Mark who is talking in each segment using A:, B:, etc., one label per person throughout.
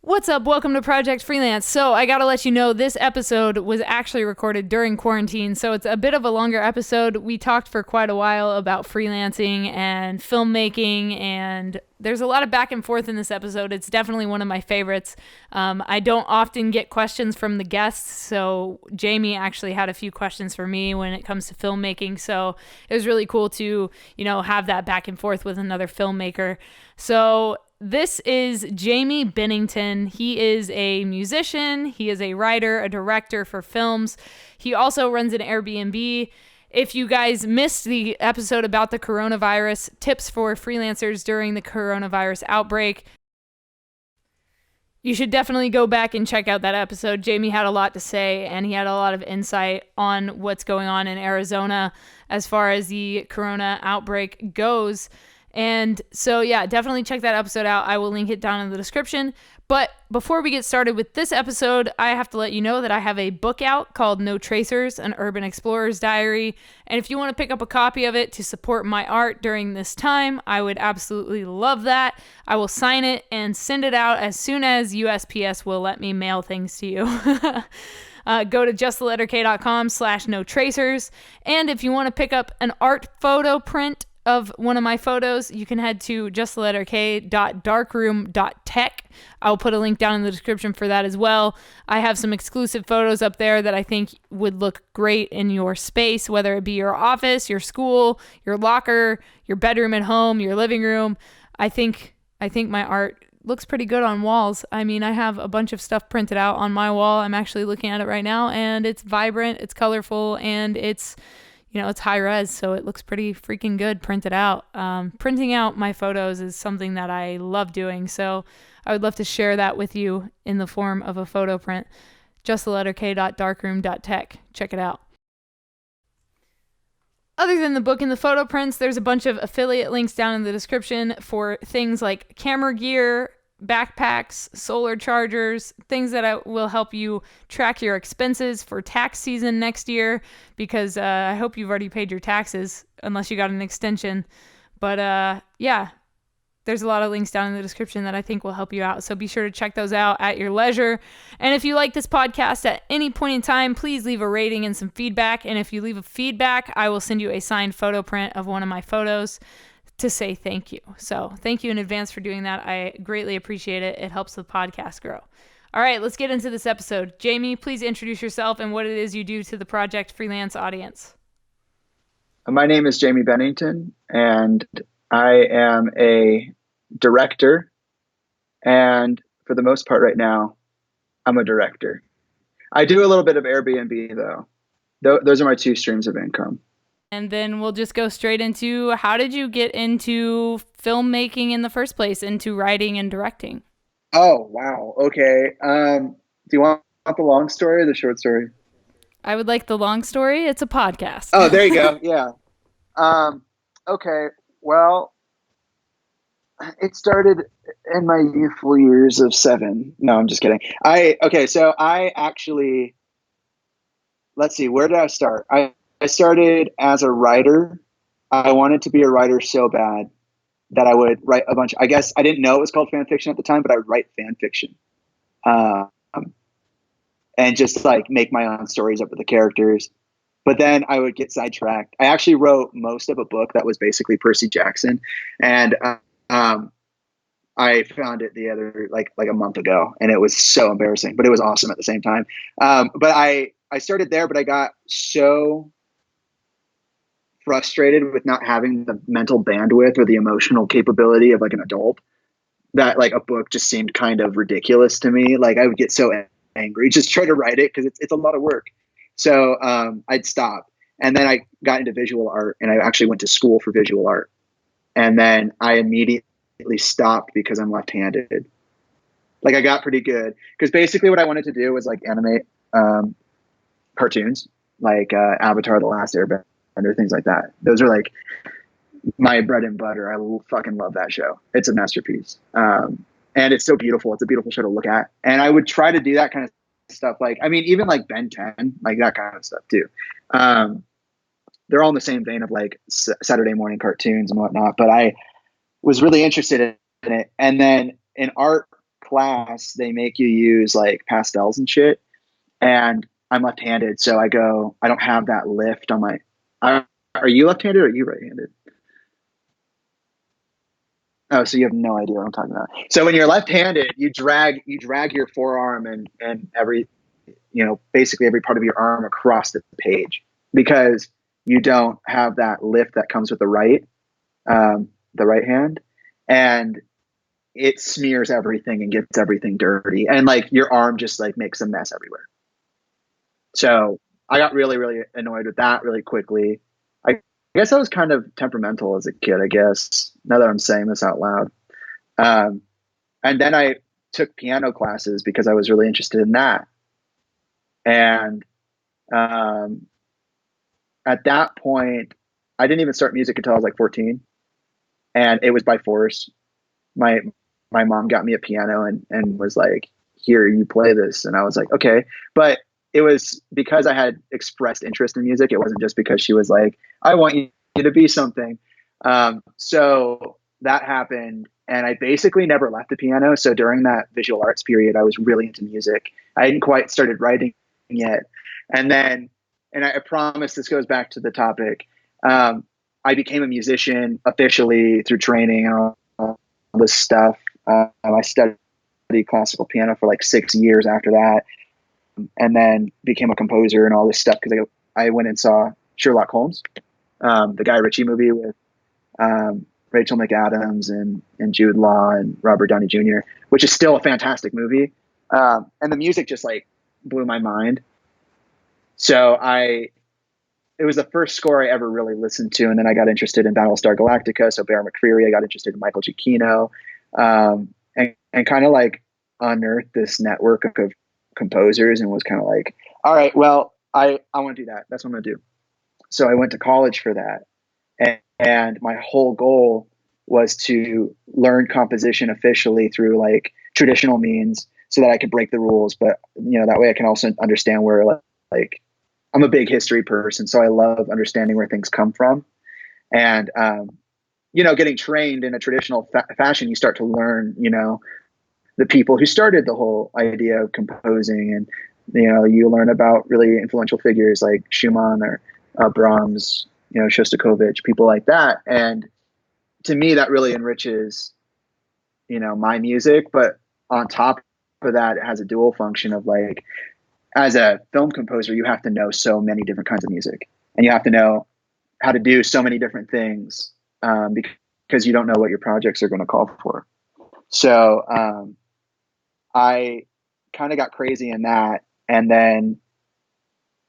A: What's up? Welcome to Project Freelance. So I gotta let you know this episode was actually recorded during quarantine, so it's a bit of a longer episode. We talked for quite a while about freelancing and filmmaking, and there's a lot of back and forth in this episode. It's definitely one of my favorites. I don't often get questions from the guests, so Jaime actually had a few questions for me when it comes to filmmaking, so it was really cool to, have that back and forth with another filmmaker. So this is Jaime Bennington. He is a musician, he is a writer, a director for films. He also runs an Airbnb. If you guys missed the episode about the coronavirus, tips for freelancers during the coronavirus outbreak, you should definitely go back and check out that episode. Jaime had a lot to say, and he had a lot of insight on what's going on in Arizona as far as the corona outbreak goes. And so, yeah, definitely check that episode out. I will link it down in the description. But before we get started with this episode, I have to let you know that I have a book out called No Tracers, an Urban Explorer's Diary. And if you want to pick up a copy of it to support my art during this time, I would absolutely love that. I will sign it and send it out as soon as USPS will let me mail things to you. Go to justtheletterk.com/no tracers. And if you want to pick up an art photo print of one of my photos, you can head to justtheletterk.darkroom.tech. I'll put a link down in the description for that as well. I have some exclusive photos up there that I think would look great in your space, whether it be your office, your school, your locker, your bedroom at home, your living room. I think my art looks pretty good on walls. I mean, I have a bunch of stuff printed out on my wall. I'm actually looking at it right now, and it's vibrant, it's colorful, and it's high res, so it looks pretty freaking good printed out. Printing out my photos is something that I love doing, so I would love to share that with you in the form of a photo print. justtheletterk.darkroom.tech. Check it out. Other than the book and the photo prints, there's a bunch of affiliate links down in the description for things like camera gear, backpacks, solar chargers, things that will help you track your expenses for tax season next year, because I hope you've already paid your taxes unless you got an extension. But yeah, there's a lot of links down in the description that I think will help you out. So be sure to check those out at your leisure. And if you like this podcast at any point in time, please leave a rating and some feedback. And if you leave a feedback, I will send you a signed photo print of one of my photos to say thank you. So thank you in advance for doing that. I greatly appreciate it. It helps the podcast grow. All right, let's get into this episode. Jaime, please introduce yourself and what it is you do to the Project Freelance audience.
B: My name is Jaime Bennington, and I am a director. And for the most part right now, I'm a director. I do a little bit of Airbnb, though. Those are my two streams of income.
A: And then we'll just go straight into, how did you get into filmmaking in the first place, into writing and directing?
B: Oh, wow. Okay. Do you want the long story or the short story?
A: I would like the long story. It's a podcast.
B: Oh, there you go. Yeah. Okay. Well, it started in my youthful years of 7. No, I'm just kidding. So I actually, let's see, where did I start? I started as a writer. I wanted to be a writer so bad that I would write a bunch. I guess I didn't know it was called fan fiction at the time, but I would write fan fiction, and just like make my own stories up with the characters. But then I would get sidetracked. I actually wrote most of a book that was basically Percy Jackson, and I found it the other like a month ago, and it was so embarrassing, but it was awesome at the same time. But I started there, but I got so frustrated with not having the mental bandwidth or the emotional capability of like an adult that like a book just seemed kind of ridiculous to me. Like I would get so angry, just try to write it because it's a lot of work. So I'd stop. And then I got into visual art, and I actually went to school for visual art. And then I immediately stopped because I'm left-handed. Like I got pretty good because basically what I wanted to do was like animate cartoons, like Avatar: The Last Airbender, things like that. Those are like my bread and butter. I fucking love that show. It's a masterpiece. And it's so beautiful. It's a beautiful show to look at. And I would try to do that kind of stuff. Like, I mean, even like Ben 10, like that kind of stuff too. They're all in the same vein of like Saturday morning cartoons and whatnot. But I was really interested in it. And then in art class, they make you use like pastels and shit. And I'm left-handed, so I don't have that lift on my. Are you left-handed or are you right-handed? Oh, so you have no idea what I'm talking about. So when you're left-handed, you drag your forearm and every, basically every part of your arm across the page because you don't have that lift that comes with the right hand, and it smears everything and gets everything dirty, and like your arm just like makes a mess everywhere. So I got really, really annoyed with that really quickly. I guess I was kind of temperamental as a kid, I guess, now that I'm saying this out loud. And then I took piano classes because I was really interested in that. And at that point, I didn't even start music until I was like 14. And it was by force. My mom got me a piano and was like, here, you play this. And I was like, okay. But it was because I had expressed interest in music. It wasn't just because she was like, I want you to be something. So that happened. And I basically never left the piano. So during that visual arts period, I was really into music. I hadn't quite started writing yet. And then, and I promise this goes back to the topic. I became a musician officially through training and all this stuff. I studied classical piano for like 6 years after that, and then became a composer and all this stuff because I went and saw Sherlock Holmes, the Guy Ritchie movie with Rachel McAdams and Jude Law and Robert Downey Jr., which is still a fantastic movie. And the music just like blew my mind. So it was the first score I ever really listened to. And then I got interested in Battlestar Galactica. So Bear McCreary, I got interested in Michael Giacchino, and kind of like unearthed this network of composers and was kind of like, all right, well, I want to do that. That's what I'm going to do. So I went to college for that. And my whole goal was to learn composition officially through like traditional means so that I could break the rules. But, that way I can also understand where like I'm a big history person. So I love understanding where things come from. And, getting trained in a traditional fashion, you start to learn, the people who started the whole idea of composing. And, you learn about really influential figures like Schumann or Brahms, Shostakovich, people like that. And to me, that really enriches, my music. But on top of that, it has a dual function of like, as a film composer, you have to know so many different kinds of music, and you have to know how to do so many different things because you don't know what your projects are going to call for. So I kind of got crazy in that. And then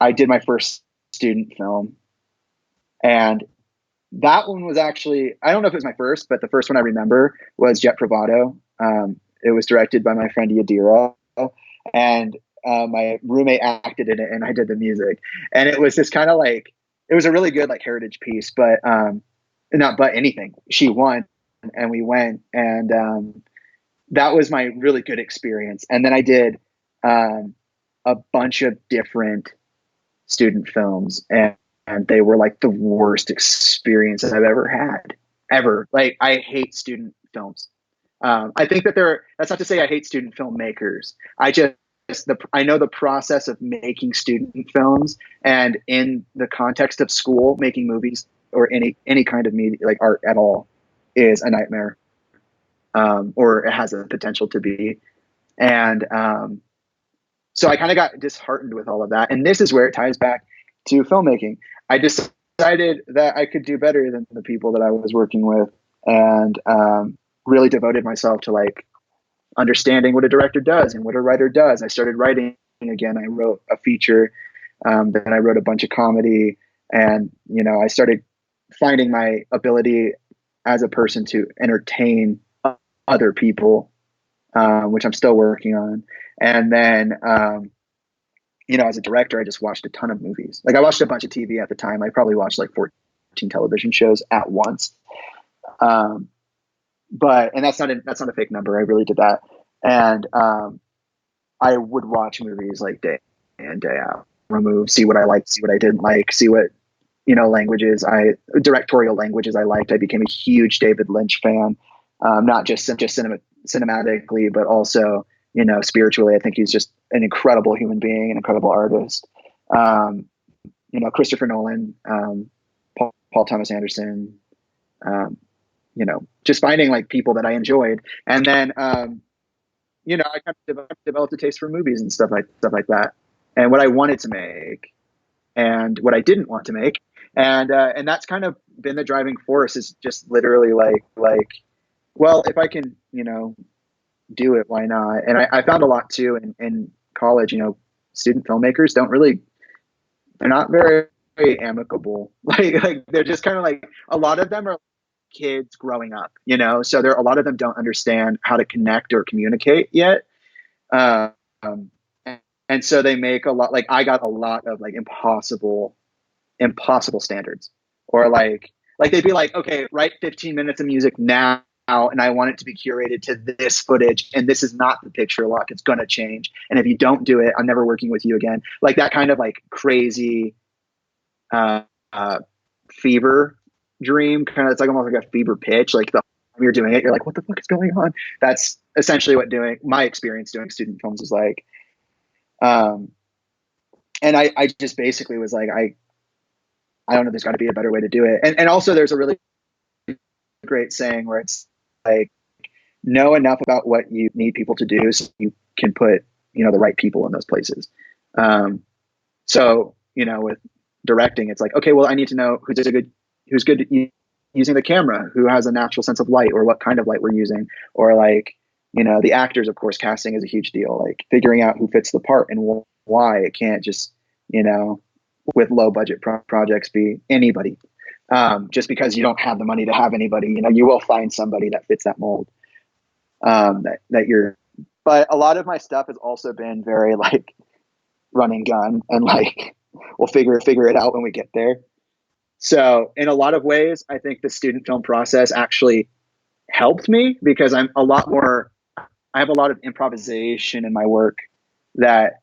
B: I did my first student film. And that one was actually, I don't know if it was my first, but the first one I remember was Jet Bravado. It was directed by my friend Yadira. And my roommate acted in it and I did the music. And it was this kind of like, it was a really good like heritage piece, but not but anything. She won and we went, and that was my really good experience. And then I did a bunch of different student films, and they were like the worst experiences I've ever had, ever. Like, I hate student films. I think that that's not to say I hate student filmmakers. I know the process of making student films, and in the context of school, making movies or any kind of media, like art at all, is a nightmare, or it has a potential to be. And so I kind of got disheartened with all of that. And this is where it ties back to filmmaking. I decided that I could do better than the people that I was working with, and really devoted myself to like understanding what a director does and what a writer does. I started writing again. I wrote a feature, then I wrote a bunch of comedy, and I started finding my ability as a person to entertain other people, which I'm still working on. And then as a director, I just watched a ton of movies. Like, I watched a bunch of TV at the time. I probably watched like 14 television shows at once. And that's not a fake number. I really did that. And I would watch movies like day in, day out, see what I liked, see what I didn't like, see what, directorial languages I liked. I became a huge David Lynch fan. Not just cinematically, but also, spiritually. I think he's just an incredible human being, an incredible artist. Um, Christopher Nolan, Paul Thomas Anderson, just finding like people that I enjoyed. And then, I kind of developed a taste for movies and stuff like that, and what I wanted to make and what I didn't want to make. And that's kind of been the driving force, is just literally like, well, if I can, do it, why not? And I found a lot too in college, student filmmakers they're not very, very amicable. Like they're just kind of like, a lot of them are kids growing up, so a lot of them don't understand how to connect or communicate yet. Um, and so they make a lot, like I got a lot of like impossible standards, or like they'd be like, okay, write 15 minutes of music now, and I want it to be curated to this footage, and this is not the picture lock, it's going to change, and if you don't do it, I'm never working with you again. Like that kind of like crazy uh, uh fever dream, kind of. It's like almost like a fever pitch, like the time you're doing it, you're like, what the fuck is going on? That's essentially what my experience doing student films is like. And I just basically was like, I don't know, there's got to be a better way to do it. And also there's a really great saying where it's like, know enough about what you need people to do so you can put, the right people in those places. So, with directing, it's like, okay, well, I need to know who's good at using the camera, who has a natural sense of light, or what kind of light we're using, or like, the actors, of course, casting is a huge deal, like figuring out who fits the part and why. It can't just, with low budget projects be anybody. Just because you don't have the money to have anybody, you will find somebody that fits that mold. But a lot of my stuff has also been very like run and gun, and like, we'll figure it out when we get there. So in a lot of ways, I think the student film process actually helped me, because I have a lot of improvisation in my work that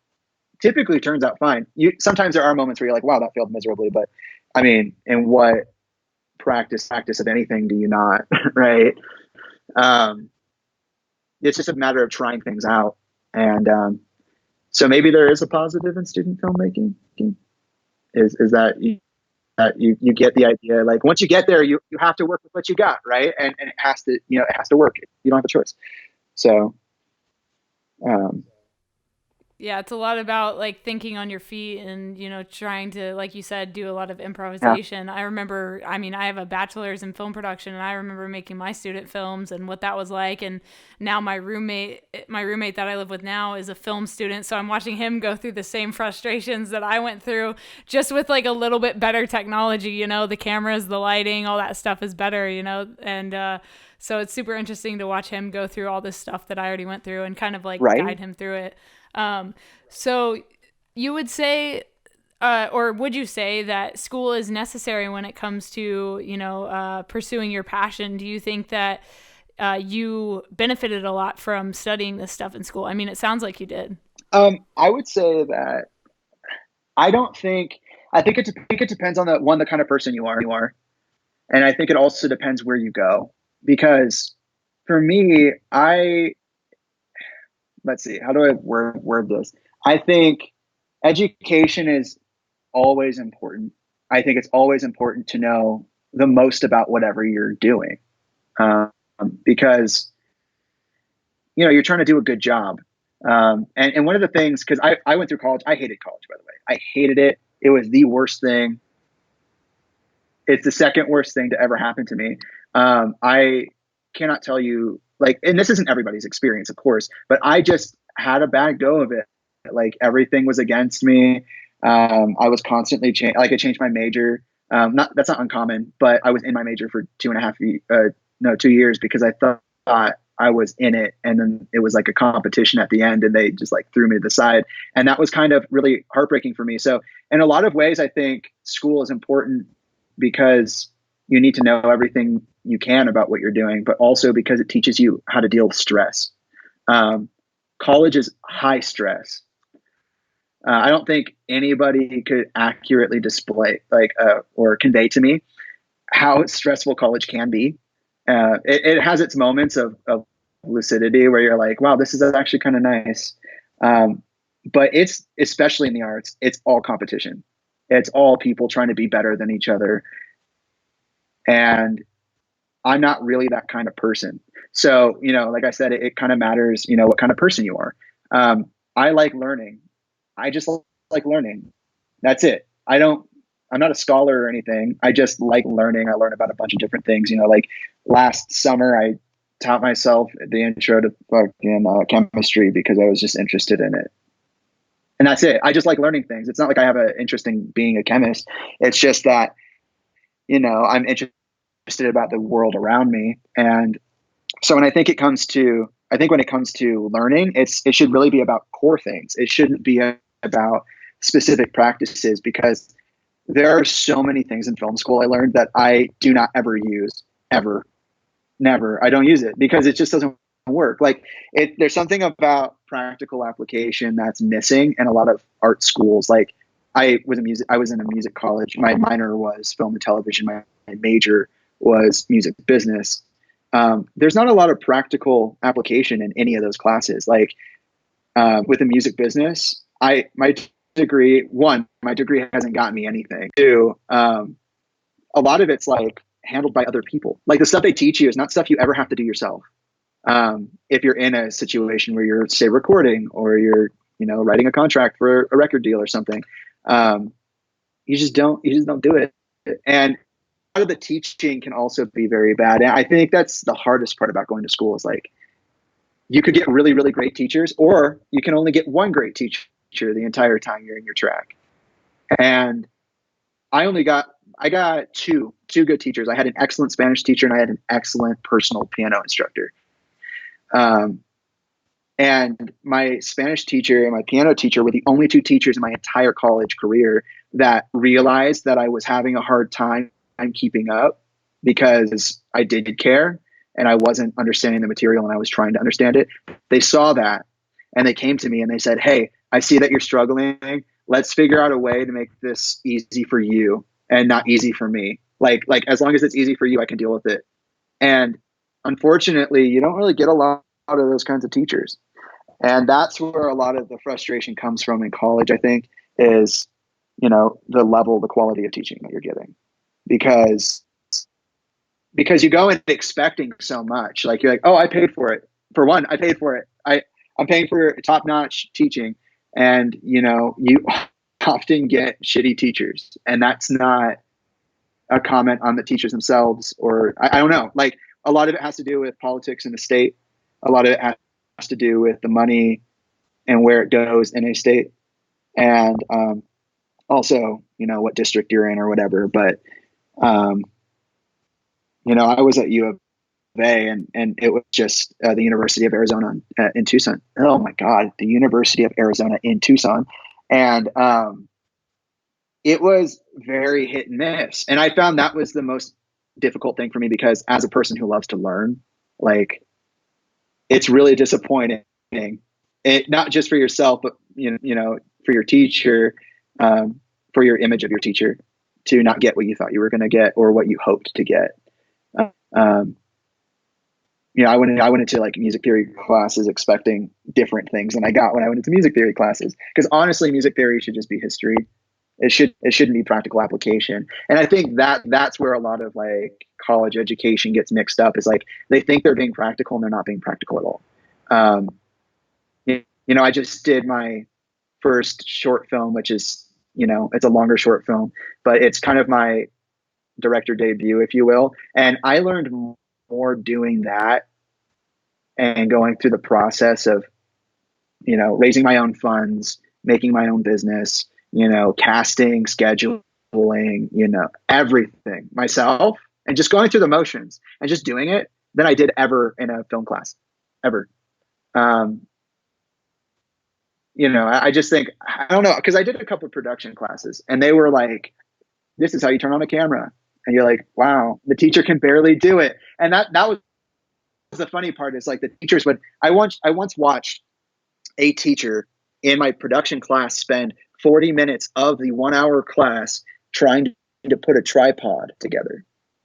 B: typically turns out fine. Sometimes there are moments where you're like, wow, that failed miserably. But I mean, in what practice of anything do you not, right? It's just a matter of trying things out. And so maybe there is a positive in student filmmaking, is that you get the idea. Like once you get there, you have to work with what you got, right? And it has to work. You don't have a choice. So
A: Yeah, it's a lot about like thinking on your feet and, trying to, like you said, do a lot of
B: yeah,
A: improvisation. I remember, I mean, I have a bachelor's in film production, and I remember making my student films and what that was like. And now my roommate that I live with now is a film student. So I'm watching him go through the same frustrations that I went through, just with like a little bit better technology, the cameras, the lighting, all that stuff is better, and, so it's super interesting to watch him go through all this stuff that I already went through and kind of like
B: right.
A: guide him through it. So you would say, or would you say that school is necessary when it comes to, pursuing your passion? Do you think that you benefited a lot from studying this stuff in school? I mean, it sounds like you did.
B: I would say that I think it depends on the kind of person you are. And I think it also depends where you go, because for me, let's see, how do I word this? I think education is always important. I think it's always important to know the most about whatever you're doing, because you're trying to do a good job. And one of the things, because I went through college, I hated college, by the way. I hated it. It was the worst thing. It's the second worst thing to ever happen to me. I cannot tell you, like, and this isn't everybody's experience, of course, but I just had a bad go of it. Like everything was against me. I was constantly I changed my major. That's not uncommon, but I was in my major for 2 years, because I thought I was in it, and then it was like a competition at the end, and they just like threw me to the side, and that was kind of really heartbreaking for me. So in a lot of ways, I think school is important, because you need to know everything you can about what you're doing, but also because it teaches you how to deal with stress. College is high stress. I don't think anybody could accurately display or convey to me how stressful college can be. It has its moments of lucidity where you're like, wow, this is actually kind of nice. But it's, especially in the arts, it's all competition. It's all people trying to be better than each other. And I'm not really that kind of person. So, like I said, it kind of matters, what kind of person you are. I like learning. I just like learning. That's it. I'm not a scholar or anything. I just like learning. I learn about a bunch of different things. Like last summer, I taught myself the intro to fucking chemistry because I was just interested in it. And that's it. I just like learning things. It's not like I have an interest in being a chemist. It's just that, I'm interested about the world around me. And so when it comes to learning, it should really be about core things. It shouldn't be about specific practices, because there are so many things in film school I learned that I do not ever use, ever, never. I don't use it because it just doesn't work. Like there's something about practical application that's missing in a lot of art schools. Like I was in a music college. My minor was film and television. My major was music business. There's not a lot of practical application in any of those classes. Like with the music business, my degree hasn't gotten me anything. Two, a lot of it's like handled by other people. Like the stuff they teach you is not stuff you ever have to do yourself. If you're in a situation where you're, say, recording, or you're, writing a contract for a record deal or something, you just don't do it. And a lot of the teaching can also be very bad. And I think that's the hardest part about going to school is like, you could get really, really great teachers, or you can only get one great teacher the entire time you're in your track. And I got two good teachers. I had an excellent Spanish teacher, and I had an excellent personal piano instructor. And my Spanish teacher and my piano teacher were the only two teachers in my entire college career that realized that I was having a hard time keeping up because I did care and I wasn't understanding the material and I was trying to understand it. They saw that and they came to me and they said, "Hey, I see that you're struggling. Let's figure out a way to make this easy for you and not easy for me. Like as long as it's easy for you, I can deal with it." And unfortunately, you don't really get a lot of those kinds of teachers. And that's where a lot of the frustration comes from in college, I think, is, the quality of teaching that you're getting. Because you go in expecting so much. Like you're like, oh, I paid for it. For one, I paid for it. I'm paying for top-notch teaching. And, you often get shitty teachers. And that's not a comment on the teachers themselves, or I don't know. Like a lot of it has to do with politics in the state. A lot of it has to do with the money and where it goes in a state. And also, what district you're in or whatever. But, I was at U of A and it was just the University of Arizona in Tucson. Oh my God, the University of Arizona in Tucson. And it was very hit and miss. And I found that was the most difficult thing for me because as a person who loves to learn, like it's really disappointing. Not just for yourself, but for your teacher, for your image of your teacher, to not get what you thought you were going to get or what you hoped to get. I went into like music theory classes expecting different things than I got when I went into music theory classes. Because honestly, music theory should just be history. It shouldn't be practical application. And I think that's where a lot of like college education gets mixed up. Is like they think they're being practical and they're not being practical at all. I just did my first short film, which is, it's a longer short film, but it's kind of my director debut, if you will. And I learned more doing that and going through the process of, raising my own funds, making my own business, casting, scheduling, everything myself, and just going through the motions and just doing it than I did ever in a film class, ever. I just think, I don't know, because I did a couple of production classes and they were like, this is how you turn on a camera. And you're like, wow, the teacher can barely do it. And that was the funny part is like the teachers I once watched a teacher in my production class spend 40 minutes of the 1 hour class trying to put a tripod together.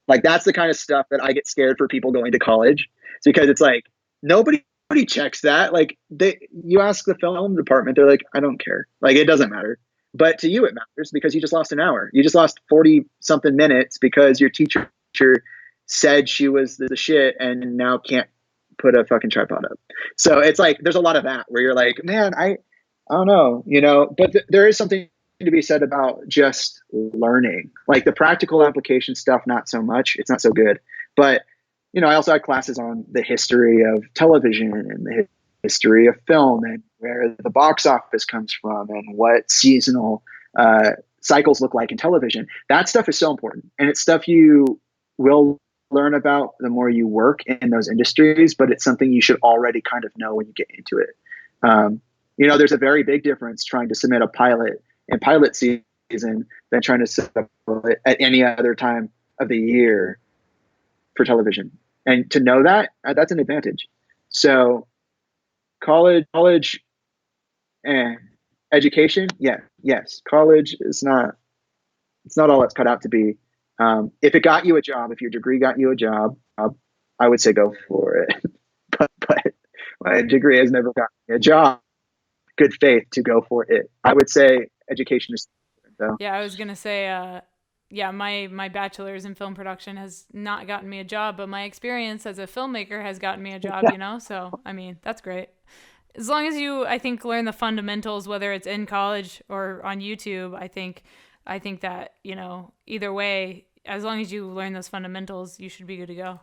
B: Like that's the kind of stuff that I get scared for people going to college. It's because it's like, nobody checks that. Like you ask the film department, they're like, I don't care. Like it doesn't matter. But to you, it matters because you just lost an hour. You just lost 40 something minutes because your teacher said she was the shit and now can't put a fucking tripod up. So it's like, there's a lot of that where you're like, man, I don't know, but there is something to be said about just learning, like the practical application stuff. Not so much. It's not so good, but I also had classes on the history of television and the history of film and where the box office comes from and what seasonal cycles look like in television. That stuff is so important. And it's stuff you will learn about the more you work in those industries, but it's something you should already kind of know when you get into it. There's a very big difference trying to submit a pilot in pilot season than trying to submit it at any other time of the year for television. And to know that, that's an advantage. So college and education, yes. College is it's not all it's cut out to be. If it got you a job, if your degree got you a job, I would say go for it. but my degree has never gotten me a job. Good faith to go for it. I would say education is though.
A: Yeah, I was gonna say, yeah, my bachelor's in film production has not gotten me a job, but my experience as a filmmaker has gotten me a job.
B: Yeah.
A: So I mean, that's great. As long as you, I think, learn the fundamentals, whether it's in college or on YouTube. I think that either way, as long as you learn those fundamentals, you should be good to go.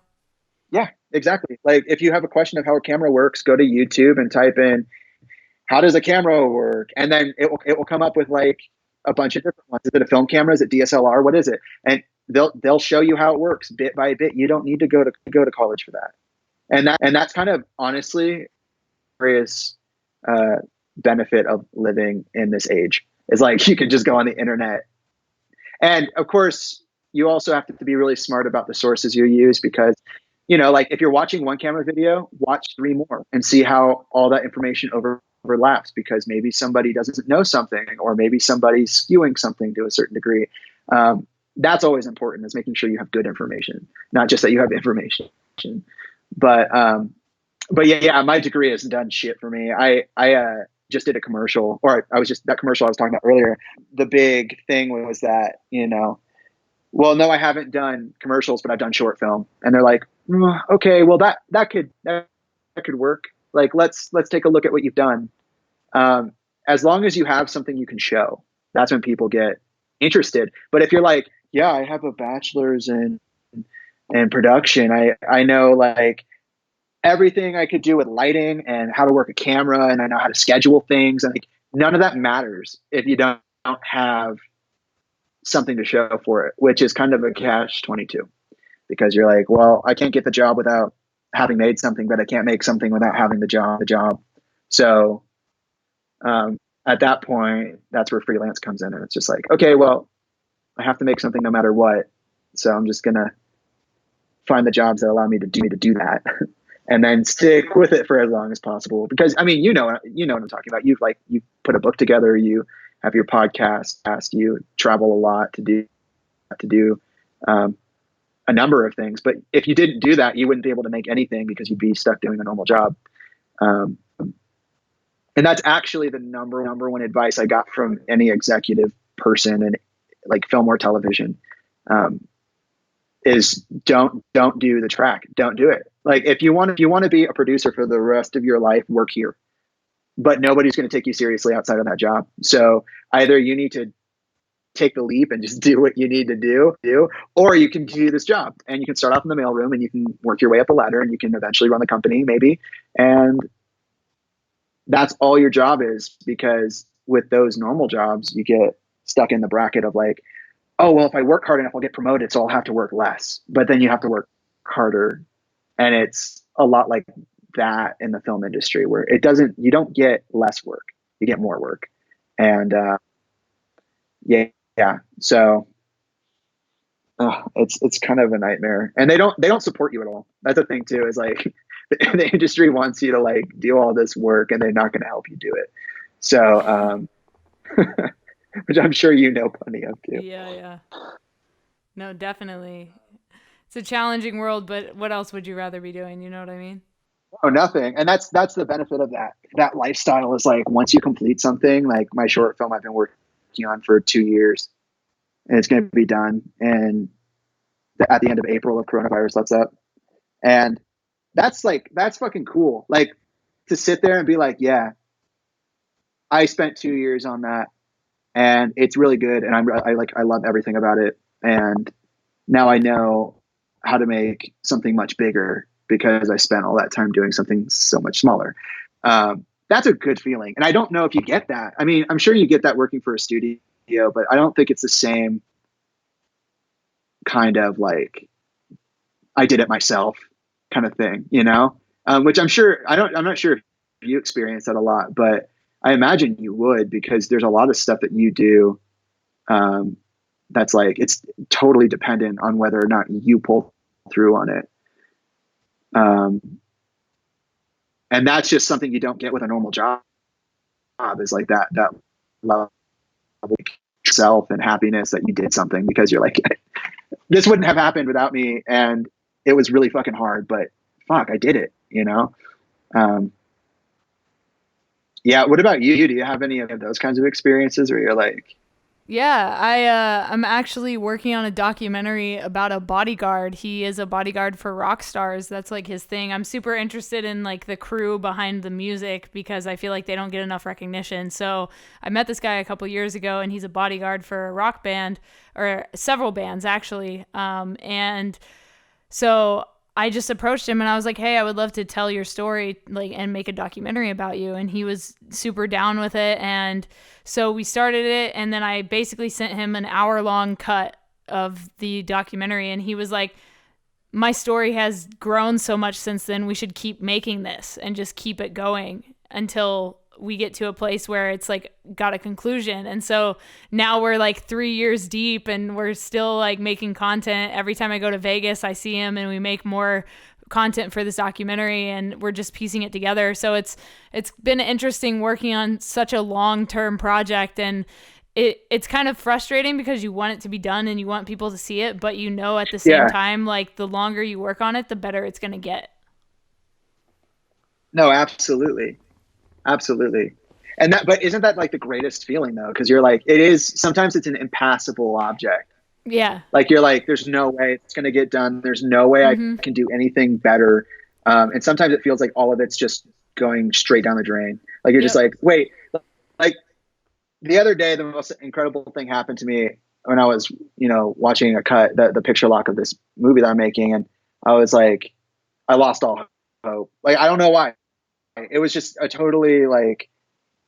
B: Yeah, exactly. Like if you have a question of how a camera works, go to YouTube and type in how does a camera work? And then it will come up with like a bunch of different ones. Is it a film camera? Is it DSLR? What is it? And they'll show you how it works bit by bit. You don't need to go to college for that. And that's kind of honestly various benefit of living in this age is like you can just go on the internet. And of course, you also have to be really smart about the sources you use because like if you're watching one camera video, watch 3 more and see how all that information overlaps because maybe somebody doesn't know something or maybe somebody's skewing something to a certain degree. That's always important, is making sure you have good information, not just that you have information. But yeah, my degree hasn't done shit for me. I just did a commercial, or I was just that commercial I was talking about earlier. The big thing was that well, no, I haven't done commercials, but I've done short film, and they're like, okay, well that could work. Like let's take a look at what you've done. As long as you have something you can show, that's when people get interested. But if you're like, yeah, I have a bachelor's in production, I know like everything I could do with lighting and how to work a camera, and I know how to schedule things, and like none of that matters if you don't have something to show for it, which is kind of a catch-22 because you're like, well, I can't get the job without having made something, but I can't make something without having the job. So at that point, that's where freelance comes in, and it's just like, okay, well, I have to make something no matter what. So I'm just gonna find the jobs that allow me to do that, and then stick with it for as long as possible. Because I mean, you know what I'm talking about. You put a book together, you have your podcast, you travel a lot to do a number of things. But if you didn't do that, you wouldn't be able to make anything because you'd be stuck doing a normal job. And that's actually the number one advice I got from any executive person in like film or television, is don't do the track. Don't do it. Like if you want to be a producer for the rest of your life, work here. But nobody's going to take you seriously outside of that job. So either you need to take the leap and just do what you need to do, or you can do this job and you can start off in the mailroom and you can work your way up the ladder and you can eventually run the company maybe. And that's all your job is, because with those normal jobs, you get stuck in the bracket of like, oh, well, if I work hard enough, I'll get promoted. So I'll have to work less, but then you have to work harder. And it's a lot like that in the film industry where you don't get less work, you get more work. And yeah. So it's kind of a nightmare, and they don't support you at all. That's the thing too, is like the industry wants you to like do all this work and they're not going to help you do it. So, which I'm sure plenty of too.
A: Yeah. No, definitely. It's a challenging world, but what else would you rather be doing? You know what I mean?
B: Oh, nothing. And that's the benefit of that lifestyle is like, once you complete something, like my short film I've been working on for 2 years, and it's going to be done. And at the end of April, if coronavirus lets up. And that's fucking cool. Like, to sit there and be like, yeah, I spent 2 years on that, and it's really good. And I love everything about it. And now I know how to make something much bigger because I spent all that time doing something so much smaller. That's a good feeling. And I don't know if you get that. I mean, I'm sure you get that working for a studio, but I don't think it's the same kind of like, I did it myself kind of thing, you know? Which I'm not sure if you experience that a lot, but I imagine you would, because there's a lot of stuff that you do that's like, it's totally dependent on whether or not you pull through on it. And that's just something you don't get with a normal job, is like that level of self and happiness that you did something, because you're like, this wouldn't have happened without me. And it was really fucking hard, but fuck, I did it, you know? Yeah. What about you? Do you have any of those kinds of experiences where you're like,
A: Yeah, I'm actually working on a documentary about a bodyguard. He is a bodyguard for rock stars. That's like his thing. I'm super interested in like the crew behind the music because I feel like they don't get enough recognition. So I met this guy a couple years ago, and he's a bodyguard for a rock band, or several bands actually. And so I just approached him and I was like, hey, I would love to tell your story, like, and make a documentary about you. And he was super down with it. And so we started it, and then I basically sent him an hour-long cut of the documentary, and he was like, my story has grown so much since then, we should keep making this and just keep it going until we get to a place where it's like got a conclusion. And so now we're like 3 years deep, and we're still like making content. Every time I go to Vegas, I see him, and we make more content for this documentary, and we're just piecing it together. So it's been interesting working on such a long-term project, and it's kind of frustrating because you want it to be done and you want people to see it, but you know at the same time, like, the longer you work on it, the better it's going to get.
B: No, absolutely. Absolutely. But isn't that like the greatest feeling though? Because you're like, sometimes it's an impassable object.
A: Yeah.
B: Like, you're like, there's no way it's going to get done. There's no way I can do anything better. And sometimes it feels like all of it's just going straight down the drain. Like, you're just like, wait, like the other day, the most incredible thing happened to me when I was, watching the picture lock of this movie that I'm making. And I was like, I lost all hope. Like, I don't know why. It was just a totally like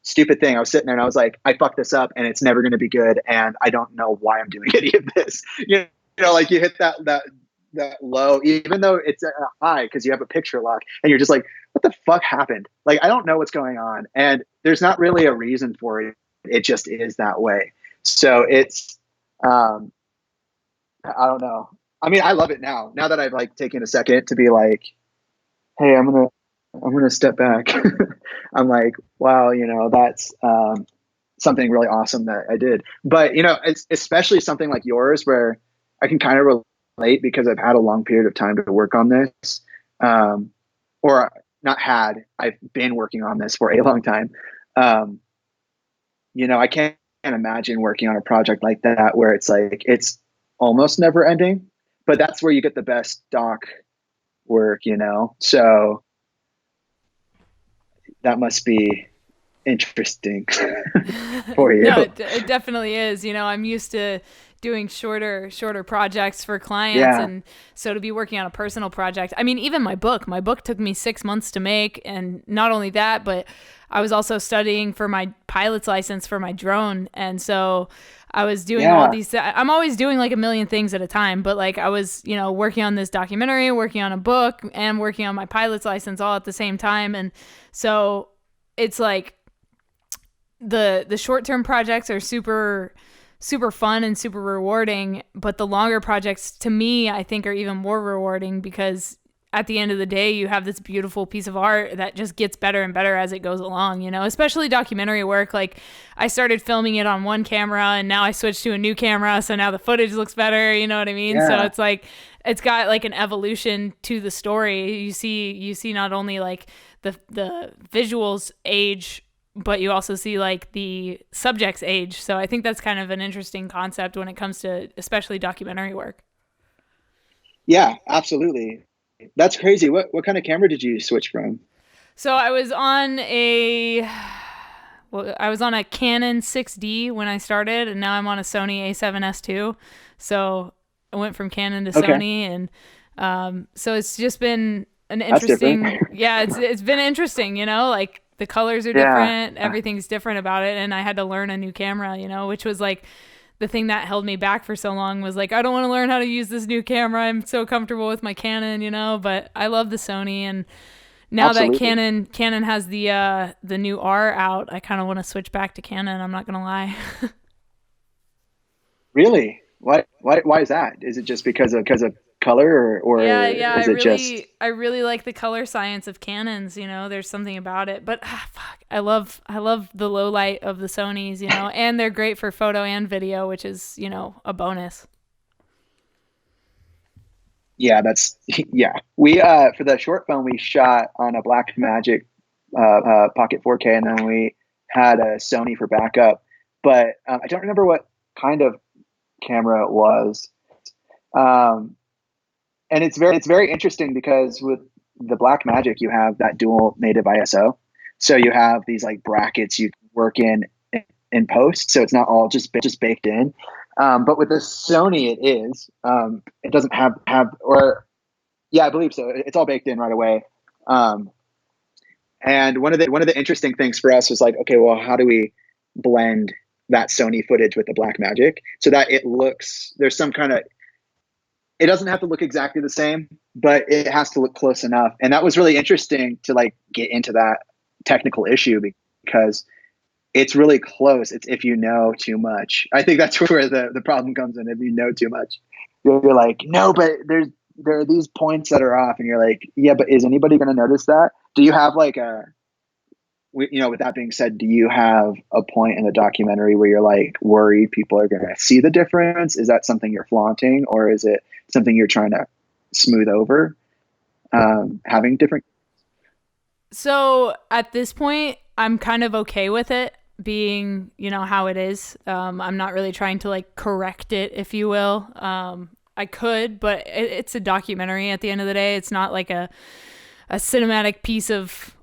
B: stupid thing. I was sitting there and I was like, I fucked this up and it's never going to be good. And I don't know why I'm doing any of this. Like, you hit that low, even though it's a high because you have a picture lock, and you're just like, what the fuck happened? Like, I don't know what's going on. And there's not really a reason for it. It just is that way. So it's, I don't know. I mean, I love it now that I've like taken a second to be like, hey, I'm going to step back. I'm like, wow, that's something really awesome that I did. But, it's especially something like yours where I can kind of relate because I've had a long period of time to work on this. Or not had, I've been working on this for a long time. I can't imagine working on a project like that where it's like, it's almost never ending, but that's where you get the best doc work, So that must be interesting for you.
A: No, it definitely is. I'm used to doing shorter projects for clients, and so to be working on a personal project. I mean, even my book took me 6 months to make, and not only that, but I was also studying for my pilot's license for my drone, and so I was doing all these. I'm always doing like a million things at a time, but like I was, working on this documentary, working on a book, and working on my pilot's license all at the same time, and so it's like the short-term projects are super fun and super rewarding, but the longer projects to me, I think, are even more rewarding because at the end of the day, you have this beautiful piece of art that just gets better and better as it goes along, you know, especially documentary work. Like I started filming it on one camera and now I switched to a new camera. So now the footage looks better. You know what I mean? So
B: Yeah.
A: it's like, it's got like an evolution to the story. You see not only like the visuals age, but you also see like the subject's age. So I think that's kind of an interesting concept when it comes to especially documentary work.
B: Yeah, absolutely. That's crazy. What kind of camera did you switch from?
A: So I was on a Canon 6D when I started, and now I'm on a Sony A7S II. So I went from Canon to
B: Okay,
A: Sony, and so it's just been an
B: that's different.
A: interesting. Yeah, it's been interesting. You know, like the colors are
B: Yeah.
A: different, everything's different about it, and I had to learn a new camera. You know, which was like the thing that held me back for so long was like I don't want to learn how to use this new camera. I'm so comfortable with my Canon, you know, but I love the Sony and now that
B: Absolutely.
A: Canon has the new R out, I kind of want to switch back to Canon. I'm not gonna lie.
B: Really? Why is that? Is it just because of color,
A: Yeah,
B: or
A: yeah,
B: is it just
A: I really like the color science of Canons. You know, there's something about it. But fuck, I love the low light of the Sonys. You know, and they're great for photo and video, which is a bonus.
B: yeah, that's yeah. We for the short film we shot on a Blackmagic Pocket 4K, and then we had a Sony for backup. But I don't remember what kind of camera it was. Um, and it's very interesting because with the Blackmagic you have that dual native ISO, so you have these like brackets you work in post, so it's not all just baked in. But with the Sony, it is. It doesn't have or yeah, I believe so. It's all baked in right away. Um, and one of the interesting things for us was like, okay, well, how do we blend that Sony footage with the Blackmagic so that it looks there's some kind of it doesn't have to look exactly the same, but it has to look close enough. And that was really interesting to like get into that technical issue because it's really close. It's if you know too much. I think that's where the problem comes in. If you know too much, you're like, no, but there are these points that are off, and you're like, yeah, but is anybody going to notice that? Do you have like with that being said, do you have a point in the documentary where you're like worried people are going to see the difference? Is that something you're flaunting, or is it something you're trying to smooth over? Having different,
A: So at this point, I'm kind of okay with it being, how it is. I'm not really trying to like correct it, if you will. I could, but it's a documentary at the end of the day. It's not like a cinematic piece of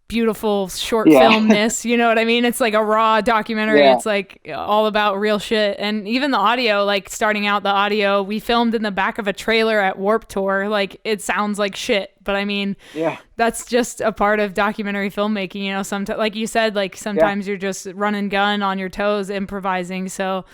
A: beautiful short
B: yeah,
A: filmness. You know what I mean? It's like a raw documentary.
B: yeah,
A: It's like all about real shit. And even the audio, like starting out the audio, we filmed in the back of a trailer at Warped Tour. Like it sounds like shit, but I mean,
B: yeah,
A: that's just a part of documentary filmmaking. Sometimes, like you said, like
B: yeah.
A: sometimes you're just run and gun on your toes, improvising. So,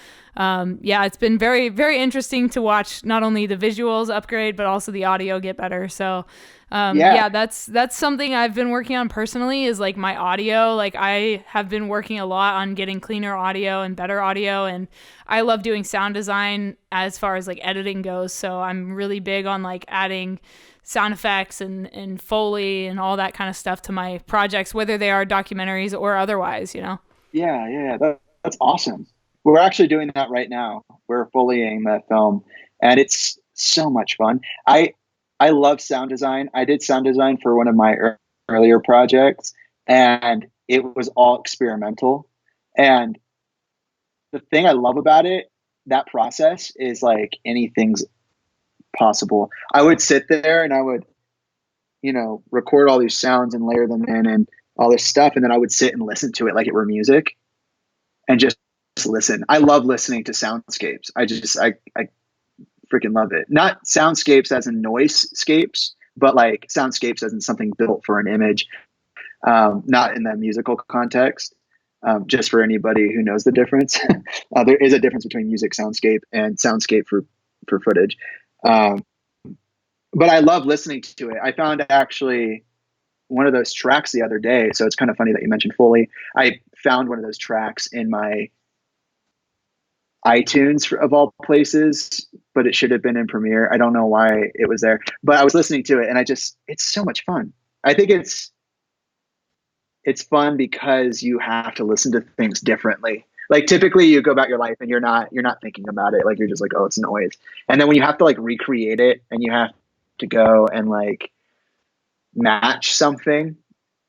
A: yeah, it's been very, very interesting to watch not only the visuals upgrade, but also the audio get better. So,
B: Yeah.
A: yeah, that's something I've been working on personally is like my audio. Like I have been working a lot on getting cleaner audio and better audio, and I love doing sound design as far as like editing goes. So I'm really big on like adding sound effects and Foley and all that kind of stuff to my projects, whether they are documentaries or otherwise.
B: Yeah. That's awesome. We're actually doing that right now. We're fullying the film, and it's so much fun. I love sound design. I did sound design for one of my earlier projects, and it was all experimental. And the thing I love about it, that process is like anything's possible. I would sit there and I would, record all these sounds and layer them in and all this stuff, and then I would sit and listen to it like it were music and just listen. I love listening to soundscapes. I freaking love it. Not soundscapes as in noisescapes, but like soundscapes as in something built for an image, not in the musical context. Just for anybody who knows the difference, there is a difference between music soundscape and soundscape for footage. Um, but I love listening to it. I found actually one of those tracks the other day. So it's kind of funny that you mentioned Foley. I found one of those tracks in my iTunes of all places, but it should have been in Premiere. I don't know why it was there, but I was listening to it and it's so much fun. I think it's fun because you have to listen to things differently. Like typically you go about your life and you're not thinking about it. Like you're just like, oh, it's noise. And then when you have to like recreate it and you have to go and like match something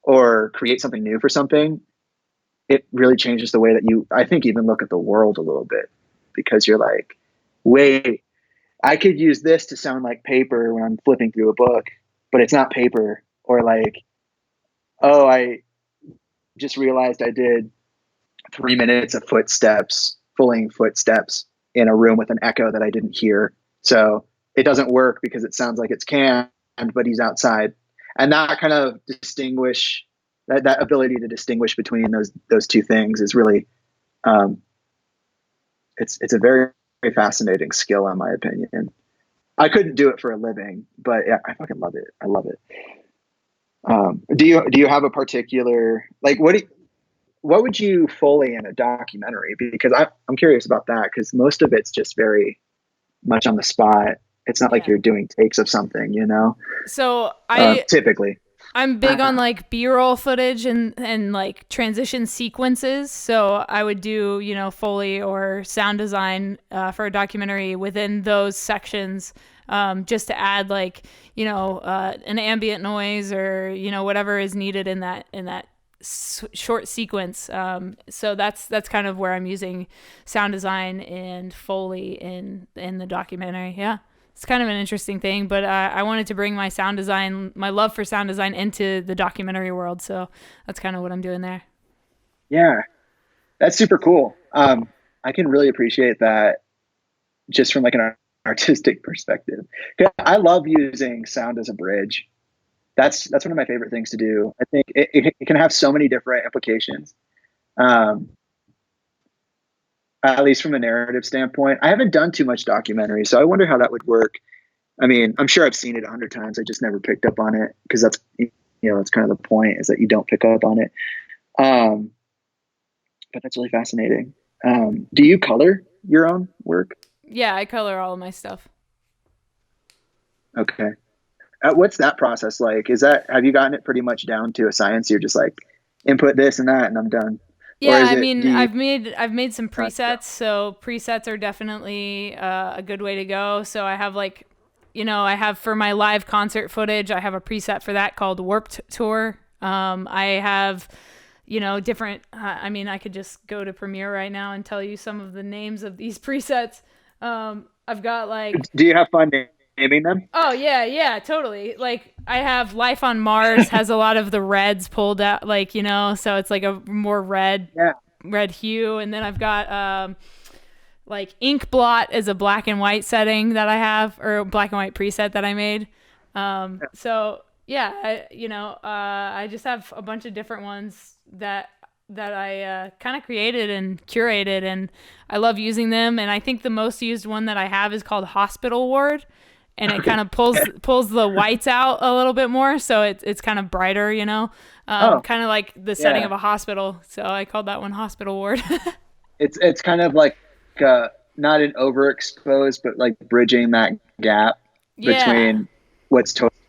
B: or create something new for something, it really changes the way that you, I think, even look at the world a little bit, because you're like, wait, I could use this to sound like paper when I'm flipping through a book, but it's not paper. Or like, oh, I just realized I did 3 minutes of fulling footsteps in a room with an echo that I didn't hear. So it doesn't work because it sounds like it's canned, but he's outside. And that kind of that ability to distinguish between those two things is really, it's a very, very fascinating skill, in my opinion. I couldn't do it for a living, but yeah, I fucking love it. I love it. Do you have a particular, like, what would you Foley in a documentary? Because I'm curious about that, because most of it's just very much on the spot. It's not like you're doing takes of something, you know?
A: So
B: typically.
A: I'm big on like B-roll footage and like transition sequences. So I would do, Foley or sound design for a documentary within those sections, just to add like, an ambient noise or, whatever is needed in that short sequence. So that's kind of where I'm using sound design and Foley in the documentary. Yeah. It's kind of an interesting thing, but I wanted to bring my love for sound design into the documentary world. So that's kind of what I'm doing there.
B: Yeah, that's super cool. I can really appreciate that just from like an artistic perspective. I love using sound as a bridge. That's one of my favorite things to do. I think it can have so many different applications. At least from a narrative standpoint. I haven't done too much documentary, so I wonder how that would work. I mean, I'm sure I've seen it 100 times. I just never picked up on it, because that's kind of the point, is that you don't pick up on it. But that's really fascinating. Do you color your own work?
A: Yeah, I color all of my stuff.
B: Okay. What's that process like? Have you gotten it pretty much down to a science? You're just like, input this and that and I'm done.
A: Yeah, I mean, I've made some presets, so presets are definitely a good way to go. So I have like, I have for my live concert footage, I have a preset for that called Warped Tour. I have, different. I mean, I could just go to Premiere right now and tell you some of the names of these presets. I've got like.
B: Do you have fun naming them?
A: Oh yeah, totally. Like I have Life on Mars has a lot of the reds pulled out, like, so it's like a more red hue. And then I've got like Ink Blot is a black and white setting that I have, or black and white preset that I made. So yeah, I just have a bunch of different ones that I kind of created and curated, and I love using them. And I think the most used one that I have is called Hospital Ward. And it kind of pulls the whites out a little bit more, so it's kind of brighter, kind of like the setting of a hospital. So I called that one Hospital Ward.
B: It's kind of like not an overexposed, but like bridging that gap between what's totally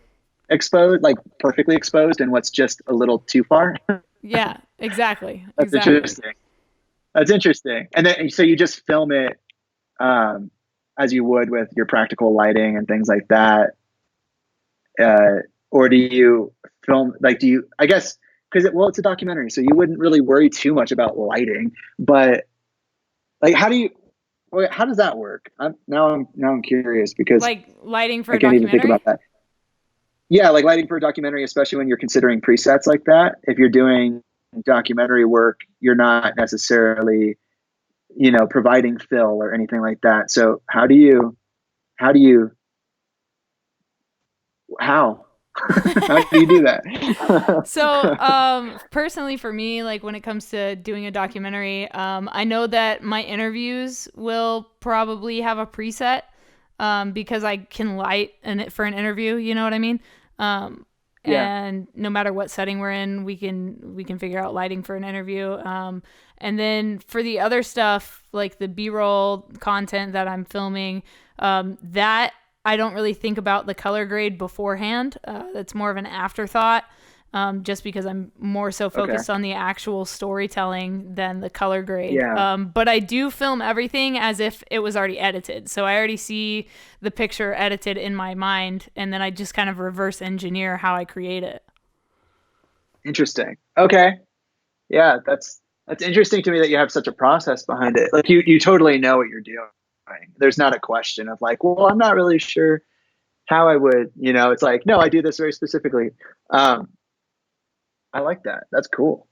B: exposed, like perfectly exposed, and what's just a little too far.
A: Yeah, exactly.
B: That's interesting. That's interesting. And then so you just film it. As you would with your practical lighting and things like that, or do you film, like, I guess, because it's a documentary, so you wouldn't really worry too much about lighting, but like, how does that work? I'm curious, because
A: like lighting for
B: I
A: a
B: can't
A: documentary?
B: even think about that. Yeah, like lighting for a documentary, especially when you're considering presets like that. If you're doing documentary work, you're not necessarily providing fill or anything like that. So how do you how do you do that?
A: So personally for me, like when it comes to doing a documentary, I know that my interviews will probably have a preset, because I can light for an interview, you know what I mean?
B: Yeah.
A: and no matter what setting we're in, we can figure out lighting for an interview. And then for the other stuff, like the B-roll content that I'm filming, that I don't really think about the color grade beforehand. That's more of an afterthought. Just because I'm more so focused on the actual storytelling than the color grade.
B: Yeah.
A: But I do film everything as if it was already edited. So I already see the picture edited in my mind, and then I just kind of reverse engineer how I create it.
B: Interesting. Okay. Yeah, that's interesting to me that you have such a process behind it. Like you totally know what you're doing. There's not a question of like, well, I'm not really sure how I would, it's like, no, I do this very specifically. I like that. That's cool.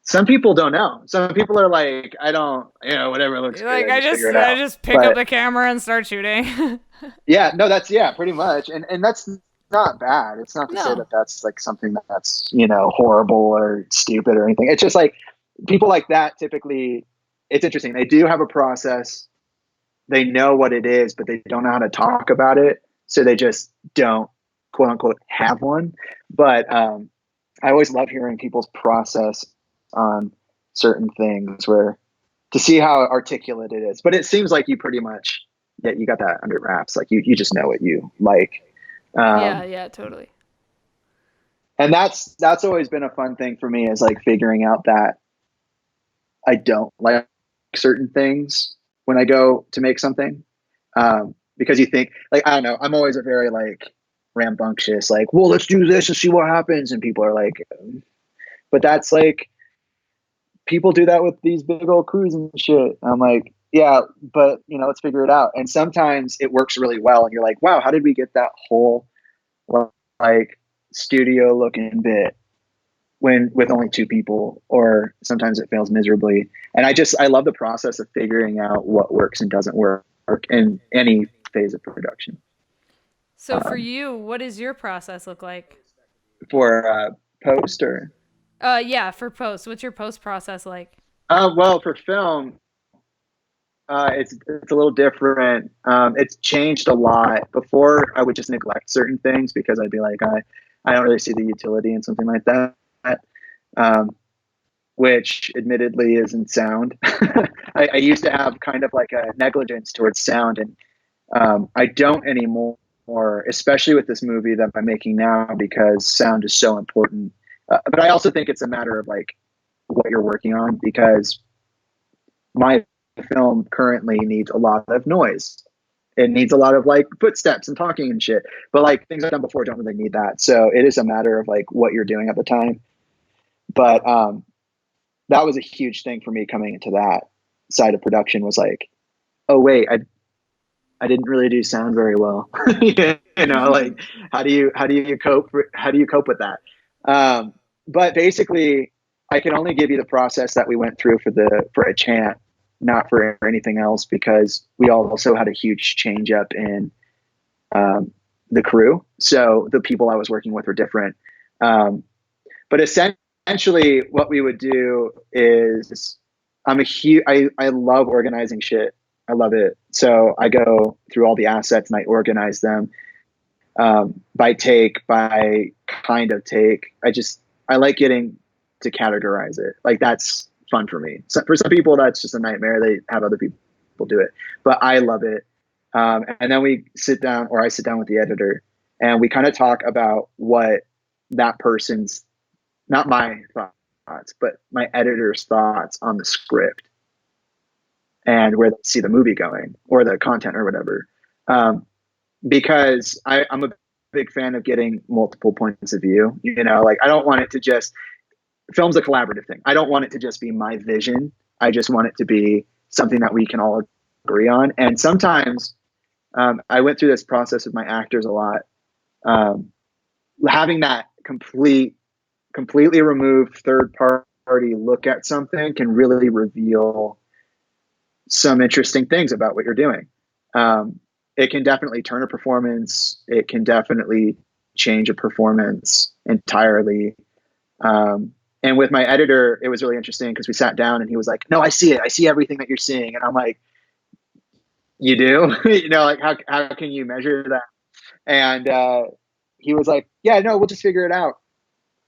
B: Some people don't know. Some people are like, I don't, whatever looks good,
A: Like
B: I just figure it
A: I
B: out.
A: just pick up
B: But
A: the camera and start shooting.
B: yeah, no, pretty much. And that's not bad. It's not to say
A: No.
B: that that's like something that's, horrible or stupid or anything. It's just like people like that typically, it's interesting. They do have a process. They know what it is, but they don't know how to talk about it. So they just don't, quote unquote, have one. But I always love hearing people's process on certain things where to see how articulate it is. But it seems like you pretty much, yeah, you got that under wraps. Like you just know what you like.
A: Yeah, totally.
B: And that's always been a fun thing for me, is like figuring out that I don't like certain things when I go to make something. Because you think, like, I don't know, I'm always a very like rambunctious, like, well, let's do this and see what happens. And people are like, but that's like, people do that with these big old crews and shit. I'm like, yeah, but let's figure it out. And sometimes it works really well. And you're like, wow, how did we get that whole like studio looking bit when with only two people? Or sometimes it fails miserably. And I love the process of figuring out what works and doesn't work in any phase of production.
A: So for you, what does your process look like?
B: For post or
A: Yeah, for post. What's your post process like?
B: well, for film, it's a little different. It's changed a lot. Before, I would just neglect certain things because I'd be like, I don't really see the utility in something like that. Which admittedly isn't sound. I used to have kind of like a negligence towards sound, and I don't anymore, especially with this movie that I'm making now, because sound is so important. But I also think it's a matter of like what you're working on, because my film currently needs a lot of noise. It needs a lot of like footsteps and talking and shit. But like things I've done before don't really need that. So it is a matter of like what you're doing at the time. But that was a huge thing for me coming into that side of production, was like, oh wait, I didn't really do sound very well. Like how do you cope with that? But basically I can only give you the process that we went through for a chant, not for anything else, because we also had a huge change up in the crew. So the people I was working with were different. But essentially what we would do is I love organizing shit. I love it. So I go through all the assets and I organize them by take, by kind of take. I like getting to categorize it. Like that's fun for me. So for some people, that's just a nightmare. They have other people do it, but I love it. And then I sit down with the editor, and we kind of talk about what that person's, not my thoughts, but my editor's thoughts on the script and where they see the movie going or the content or whatever. Because I'm a big fan of getting multiple points of view. Like I don't want it to just, film's a collaborative thing. I don't want it to just be my vision. I just want it to be something that we can all agree on. And sometimes I went through this process with my actors a lot. Having that completely removed third party look at something can really reveal some interesting things about what you're doing. It can definitely turn a performance. It can definitely change a performance entirely. And with my editor, it was really interesting because we sat down and he was like, no, I see it. I see everything that you're seeing. And I'm like, you do? Like how can you measure that? And he was like, yeah, no, we'll just figure it out.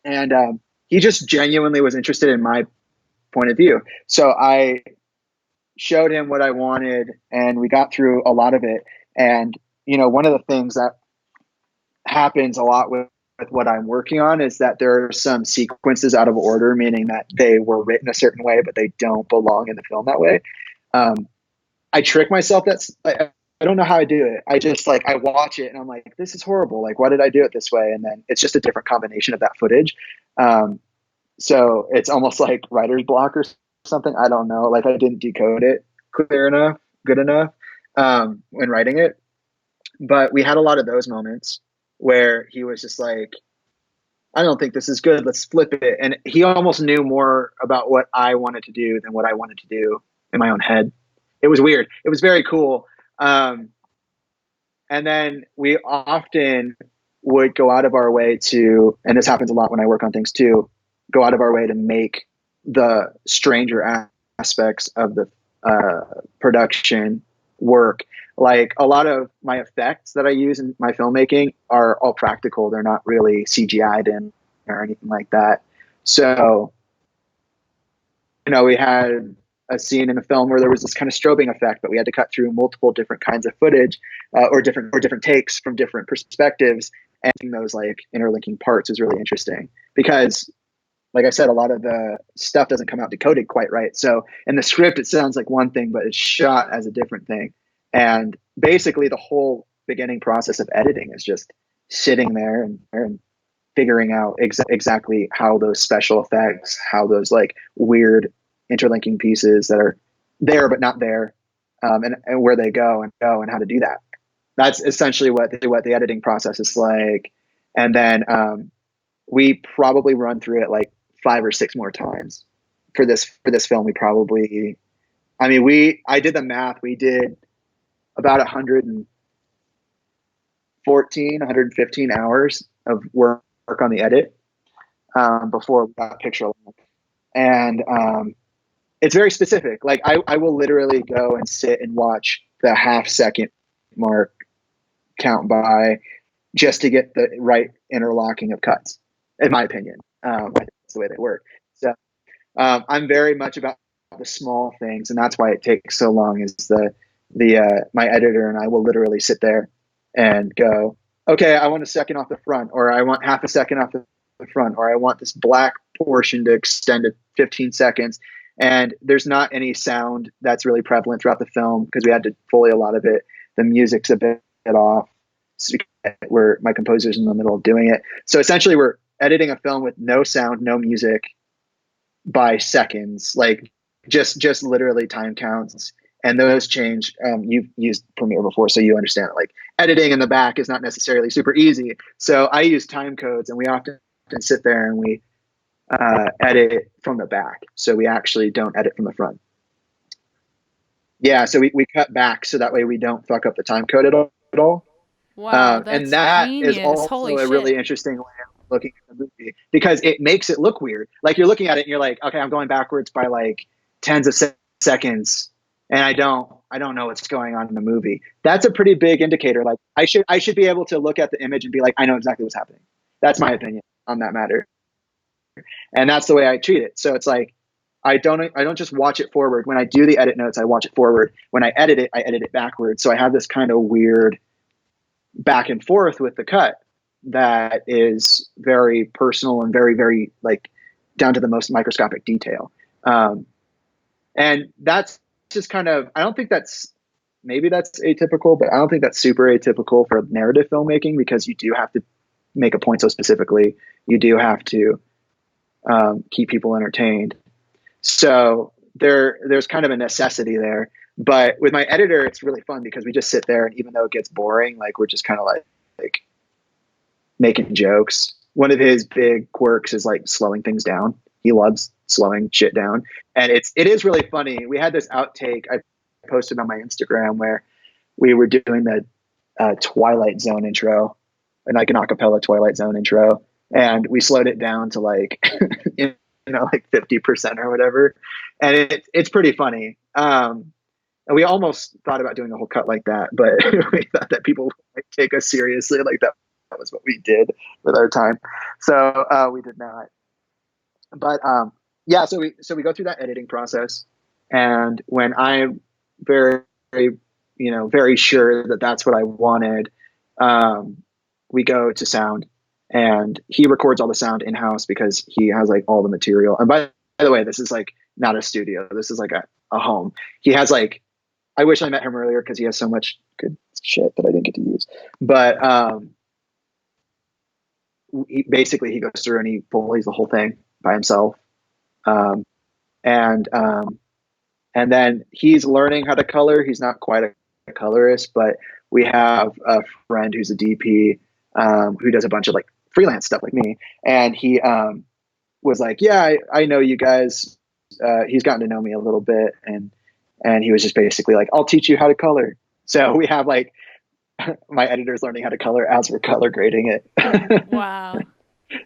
B: And he just genuinely was interested in my point of view. So I showed him what I wanted, and we got through a lot of it. And, you know, one of the things that happens a lot with what I'm working on is that there are some sequences out of order, meaning that they were written a certain way, but they don't belong in the film that way. I trick myself. I don't know how I do it. I just like, I watch it and I'm like, this is horrible. Like, why did I do it this way? And then it's just a different combination of that footage. So it's almost like writer's block or something. I don't know. Like, I didn't decode it good enough when writing it. But we had a lot of those moments where he was just like, I don't think this is good. Let's flip it. And he almost knew more about what I wanted to do than what I wanted to do in my own head. It was weird. It was very cool. And then we often would go out of our way to, and this happens a lot when I work on things too, go out of our way to make the stranger aspects of the production work. Like, a lot of my effects that I use in my filmmaking are all practical. They're not really CGI'd in or anything like that. So, you know, we had a scene in the film where there was this kind of strobing effect, but we had to cut through multiple different kinds of footage or different takes from different perspectives. And those like interlinking parts is really interesting because, like I said, a lot of the stuff doesn't come out decoded quite right. So in the script, it sounds like one thing, but it's shot as a different thing. And basically the whole beginning process of editing is just sitting there and figuring out exactly how those special effects, how those like weird interlinking pieces that are there but not there, and where they go and how to do that. That's essentially what the editing process is like. And then we probably run through it like 5 or 6 more times for this film. We probably, I mean, I did the math. We did about 115 hours of work on the edit before we got picture length. And it's very specific. Like, I will literally go and sit and watch the half-second mark count by just to get the right interlocking of cuts, in my opinion. That's the way they work. So I'm very much about the small things, and that's why it takes so long. Is my editor and I will literally sit there and go, okay, I want a second off the front, or I want half a second off the front, or I want this black portion to extend to 15 seconds. And there's not any sound that's really prevalent throughout the film because we had to Foley a lot of it. The music's a bit off, where my composer's in the middle of doing it. So essentially we're editing a film with no sound, no music by seconds, like just literally time counts. And those change. You've used Premiere before, so you understand it. Like, editing in the back is not necessarily super easy. So I use time codes, and we often sit there and we edit from the back. So we actually don't edit from the front. Yeah, so we cut back so that way we don't fuck up the time code at all.
A: Wow, that's
B: and that
A: genius.
B: is also
A: Holy
B: a
A: shit.
B: really interesting way of looking at the movie because it makes it look weird. Like, you're looking at it and you're like, okay, I'm going backwards by like tens of seconds, and I don't know what's going on in the movie. That's a pretty big indicator. Like, I should be able to look at the image and be like, I know exactly what's happening. That's my opinion on that matter. And that's the way I treat it. So it's like, I don't just watch it forward. When I do the edit notes, I watch it forward. When I edit it backwards. So I have this kind of weird back and forth with the cut that is very personal and very, very like down to the most microscopic detail. And that's just kind of, I don't think maybe that's atypical, but I don't think that's super atypical for narrative filmmaking because you do have to make a point so specifically. You do have to keep people entertained. So there's kind of a necessity there. But with my editor, it's really fun because we just sit there, and even though it gets boring, like, we're just kind of like making jokes. One of his big quirks is like slowing things down. He loves slowing shit down, and it is really funny. We had this outtake I posted on my Instagram where we were doing the Twilight Zone intro, and like an acapella Twilight Zone intro, and we slowed it down to like like 50% or whatever, and it's pretty funny. And we almost thought about doing a whole cut like that, but we thought that people would take us seriously like that was what we did with our time. So we did not. But yeah, so we go through that editing process, and when I'm very, very sure that that's what I wanted, we go to sound, and he records all the sound in house because he has like all the material. And by the way, this is like not a studio. This is like a home. He has like, I wish I met him earlier because he has so much good shit that I didn't get to use. But he goes through and he plays the whole thing by himself. Um, and then he's learning how to color. He's not quite a colorist, but we have a friend who's a DP who does a bunch of like freelance stuff like me. And he was like, yeah, I know you guys. He's gotten to know me a little bit, and he was just basically like, I'll teach you how to color. So we have like my editors learning how to color as we're color grading it.
A: Wow.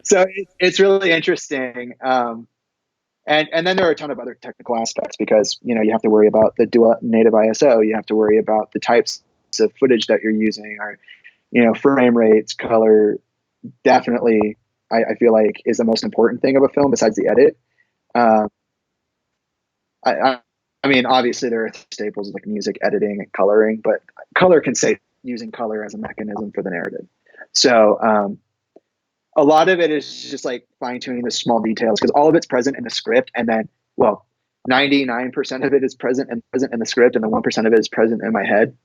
B: So it's really interesting. And then there are a ton of other technical aspects because, you have to worry about the dual native ISO. You have to worry about the types of footage that you're using, or, frame rates, color. Definitely, I feel like is the most important thing of a film besides the edit. I mean, obviously there are staples like music, editing, and coloring, but color can say using color as a mechanism for the narrative. So a lot of it is just like fine tuning the small details because all of it's present in the script, and then 99% of it is present in the script, and the 1% of it is present in my head.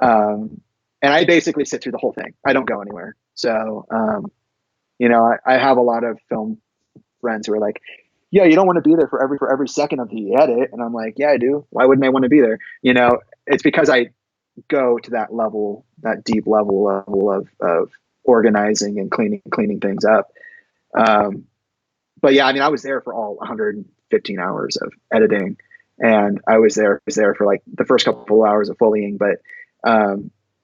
B: And I basically sit through the whole thing. I don't go anywhere. So I have a lot of film friends who are like, yeah, you don't want to be there for every second of the edit. And I'm like, yeah, I do. Why wouldn't I want to be there? It's because I go to that level, that deep level of organizing and cleaning things up. But yeah, I mean, I was there for all 115 hours of editing, and I was there for like the first couple of hours of Foleying. But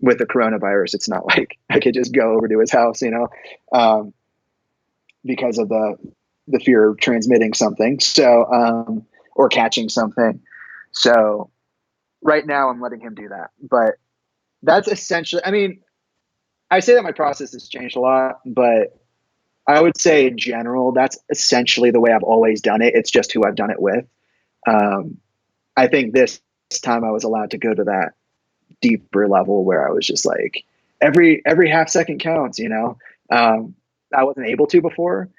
B: with the coronavirus, it's not like I could just go over to his house, because of the fear of transmitting something. So, or catching something. So right now I'm letting him do that, but that's essentially, I mean, I say that my process has changed a lot, but I would say in general, that's essentially the way I've always done it. It's just who I've done it with. I think this time I was allowed to go to that deeper level where I was just like, every half second counts, I wasn't able to before.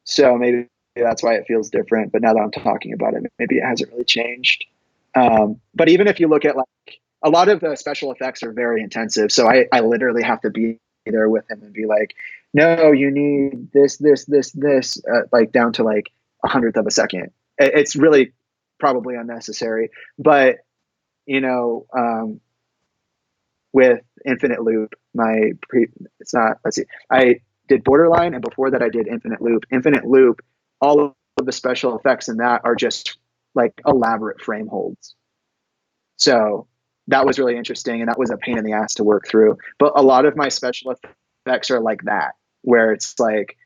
B: So maybe that's why it feels different. But now that I'm talking about it, maybe it hasn't really changed. But even if you look at like a lot of the special effects are very intensive. So I literally have to be there with him and be like, no, you need this, like down to like 100th of a second. It's really probably unnecessary. But, with Infinite Loop, I did Borderline, and before that I did Infinite Loop. Infinite Loop, all of the special effects in that are just like elaborate frame holds. So that was really interesting, and that was a pain in the ass to work through. But a lot of my special effects are like that, where it's like,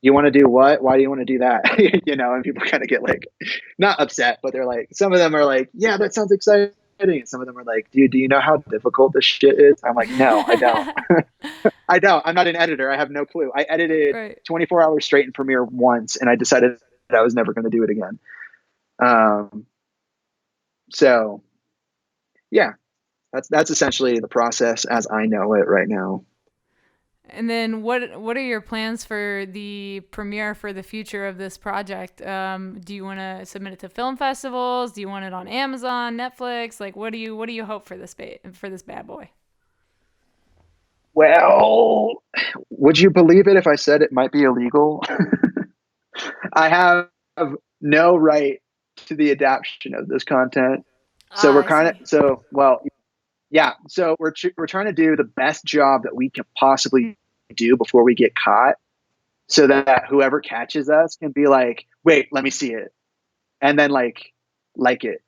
B: you want to do what? Why do you want to do that? And people kind of get like, not upset, but they're like, some of them are like, yeah, that sounds exciting. And some of them are like, dude, do you know how difficult this shit is? I'm like, no, I don't. I don't. I'm not an editor. I have no clue. I edited 24 hours straight in Premiere once, and I decided that I was never going to do it again. So yeah, that's essentially the process as I know it right now.
A: And then what are your plans for the premiere for the future of this project? Do you want to submit it to film festivals? Do you want it on Amazon, Netflix? Like, what do you hope for this bad boy?
B: Well, would you believe it if I said it might be illegal? I have no right to the adaptation of this content. So we're kind of, yeah. So we're trying to do the best job that we can possibly do before we get caught, so that whoever catches us can be like, wait, let me see it. And then like it,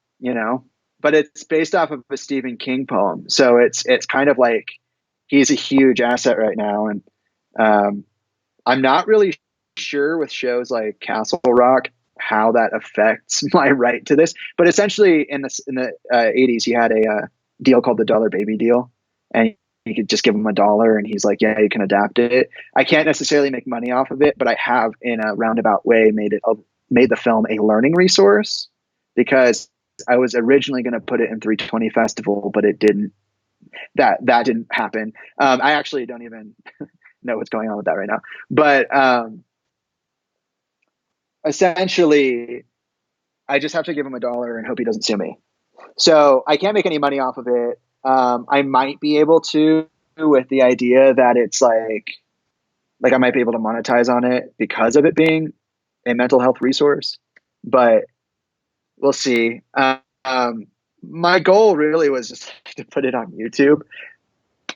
B: but it's based off of a Stephen King poem. So it's kind of like, he's a huge asset right now. And I'm not really sure with shows like Castle Rock how that affects my right to this, but essentially in the 80s he had a deal called the Dollar Baby deal, and you could just give him $1 and he's like, yeah, you can adapt it. I can't necessarily make money off of it, but I have in a roundabout way made the film a learning resource, because I was originally going to put it in 320 Festival, but it didn't. That didn't happen. I actually don't even know what's going on with that right now. But essentially, I just have to give him $1 and hope he doesn't sue me. So I can't make any money off of it. I might be able to, with the idea that it's like I might be able to monetize on it because of it being a mental health resource, but we'll see. My goal really was just to put it on YouTube,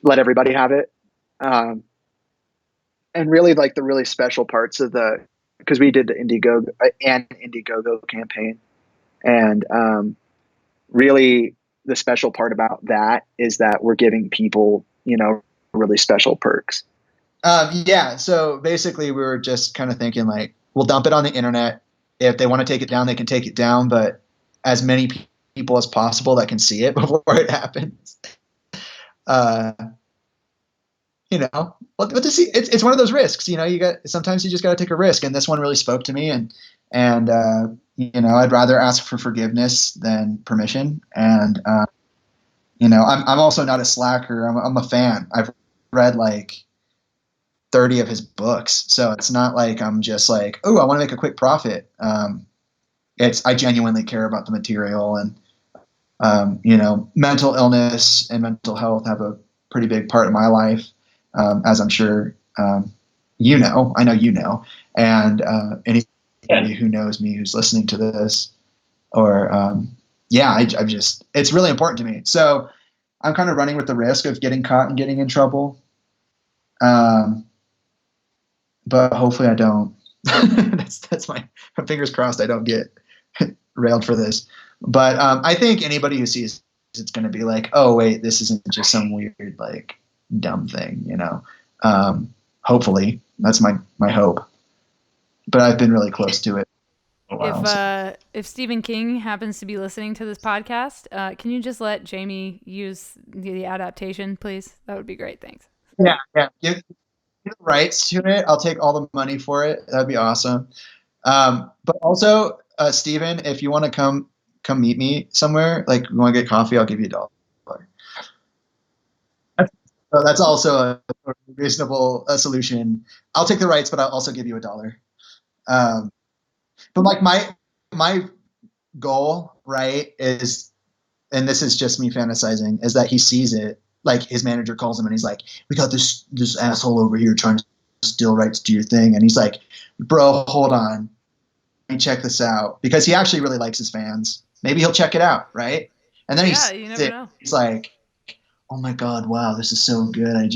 B: let everybody have it. And really like the really special parts of because we did the Indiegogo campaign, and really the special part about that is that we're giving people, really special perks.
C: Yeah. So basically we were just kind of thinking like, we'll dump it on the internet. If they want to take it down, they can take it down, but as many people as possible that can see it before it happens. What to see? It's one of those risks, sometimes you just got to take a risk. And this one really spoke to me, and I'd rather ask for forgiveness than permission. And, I'm also not a slacker. I'm a fan. I've read like 30 of his books. So it's not like I'm just like, oh, I want to make a quick profit. I genuinely care about the material, and, mental illness and mental health have a pretty big part of my life. As I'm sure, I know, and anybody who knows me, who's listening to this, or, it's really important to me. So I'm kind of running with the risk of getting caught and getting in trouble. But hopefully I don't. that's my fingers crossed. I don't get railed for this. But I think anybody who sees it's going to be like, oh wait, this isn't just some weird like dumb thing, hopefully that's my hope. But I've been really close to it.
A: If Stephen King happens to be listening to this podcast, can you just let Jaime use the adaptation, please? That would be great. Thanks.
C: Yeah. Give the rights to it. I'll take all the money for it. That'd be awesome. But also, Stephen, if you want to come meet me somewhere, like you want to get coffee, I'll give you $1. So that's also a reasonable solution. I'll take the rights, but I'll also give you $1. But like my goal, right, is, and this is just me fantasizing, is that he sees it, like his manager calls him and he's like, we got this asshole over here trying to steal rights to your thing. And he's like, bro, hold on. Let me check this out. Because he actually really likes his fans. Maybe he'll check it out, right? And then
A: you never know.
C: He's like, oh my God, wow, this is so good. I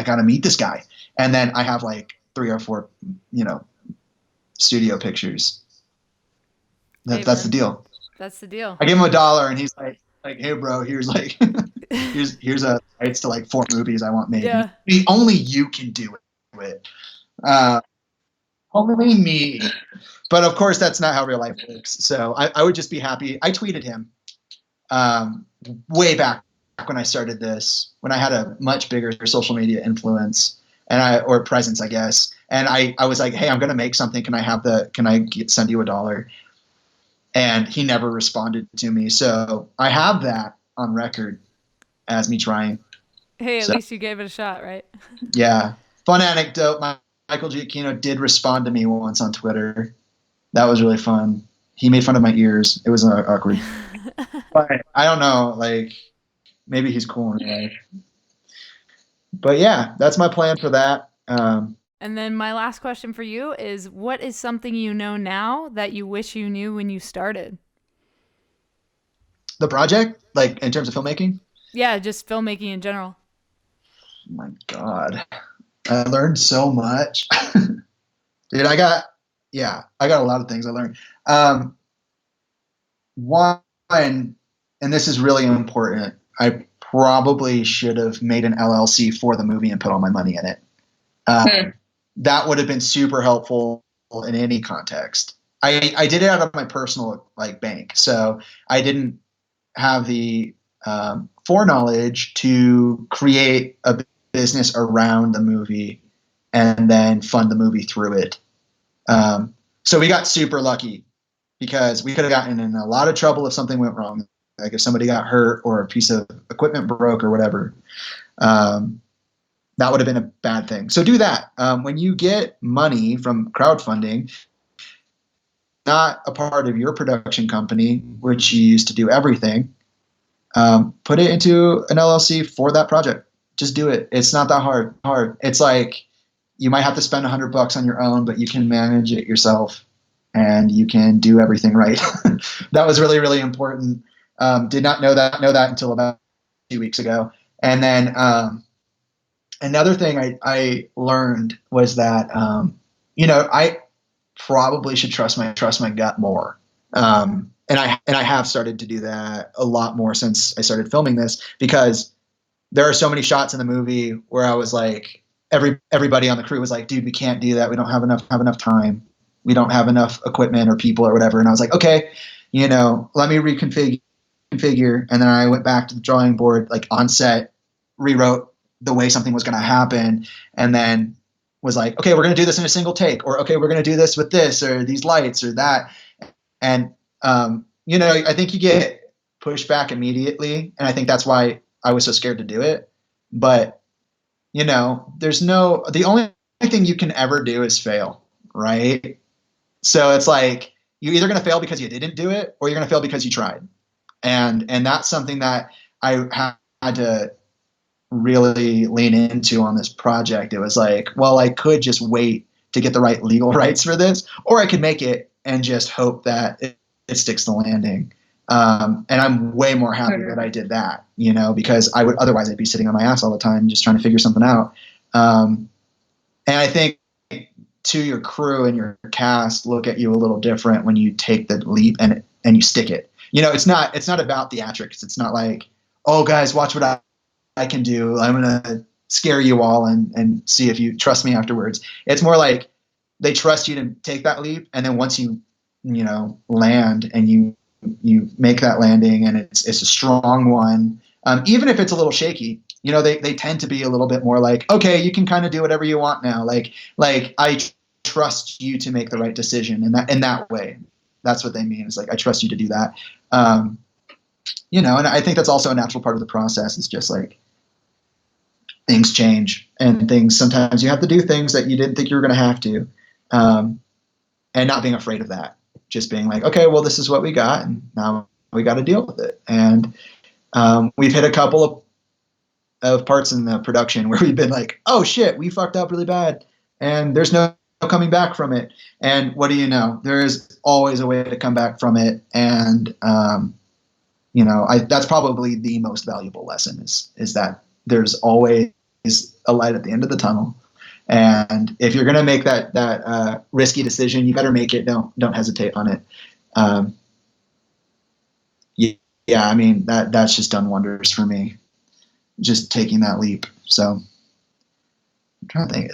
C: gotta meet this guy. And then I have like 3 or 4, studio pictures. That's the deal.
A: That's the deal.
C: I gave him $1 and he's like, hey bro, here's like, here's a rights to like 4 movies I want made.
A: Yeah.
C: Only you can do it. Only me. But of course that's not how real life works. So I would just be happy. I tweeted him way back when I started this, when I had a much bigger social media influence or presence, I guess. And I was like, hey, I'm going to make something. Can I send you $1? And he never responded to me. So I have that on record as me trying.
A: Hey, at least you gave it a shot, right?
C: Yeah. Fun anecdote. Michael Giacchino did respond to me once on Twitter. That was really fun. He made fun of my ears. It was awkward. But I don't know, like maybe he's cool in real life. But yeah, that's my plan for that.
A: And then my last question for you is, what is something you know now that you wish you knew when you started?
C: The project, like in terms of filmmaking?
A: Yeah, just filmmaking in general.
C: Oh my God. I learned so much. Dude, I got a lot of things I learned. One, and this is really important, I probably should have made an LLC for the movie and put all my money in it. That would have been super helpful in any context. I did it out of my personal like bank, so I didn't have the foreknowledge to create a business around the movie and then fund the movie through it. So we got super lucky because we could have gotten in a lot of trouble if something went wrong. Like if somebody got hurt or a piece of equipment broke or whatever, that would have been a bad thing. So do that. When you get money from crowdfunding, not a part of your production company, which you use to do everything, put it into an LLC for that project. Just do it. It's not that hard. It's like you might have to spend $100 on your own, but you can manage it yourself and you can do everything right. That was really, really important. Did not know that until about 2 weeks ago. And then another thing I learned was that I probably should trust my gut more. And I have started to do that a lot more since I started filming this, because there are so many shots in the movie where I was like, everybody on the crew was like, dude, we can't do that. We don't have enough time. We don't have enough equipment or people or whatever. And I was like, okay, let me reconfigure. And then I went back to the drawing board, like on set, rewrote the way something was going to happen. And then was like, okay, we're going to do this in a single take, or okay, we're going to do this with this or these lights or that. And, I think you get pushed back immediately. And I think that's why I was so scared to do it. But, the only thing you can ever do is fail, right? So it's like, you're either going to fail because you didn't do it, or you're going to fail because you tried. And that's something that I had to really lean into on this project. It was like, well, I could just wait to get the right legal rights for this, or I could make it and just hope that it sticks the landing. And I'm way more happy that I did that, because otherwise I'd be sitting on my ass all the time just trying to figure something out. And I think to your crew and your cast look at you a little different when you take the leap and you stick it. It's not about theatrics. It's not like, oh guys, watch what I can do. I'm going to scare you all and see if you trust me afterwards. It's more like they trust you to take that leap. And then once you land and you make that landing and it's a strong one, even if it's a little shaky, they tend to be a little bit more like, okay, you can kind of do whatever you want now. Like I trust you to make the right decision in that way. That's what they mean. It's like, I trust you to do that. And I think that's also a natural part of the process. It's just like things change and sometimes you have to do things that you didn't think you were going to have to. And not being afraid of that, just being like, okay, well, this is what we got and now we got to deal with it. And we've hit a couple of parts in the production where we've been like, oh shit, we fucked up really bad and there's no coming back from it. And what do you know? There is always a way to come back from it. And, that's probably the most valuable lesson is that there's always a light at the end of the tunnel. And if you're going to make that risky decision, you better make it. Don't hesitate on it. I mean, that's just done wonders for me, just taking that leap. So I'm trying to think,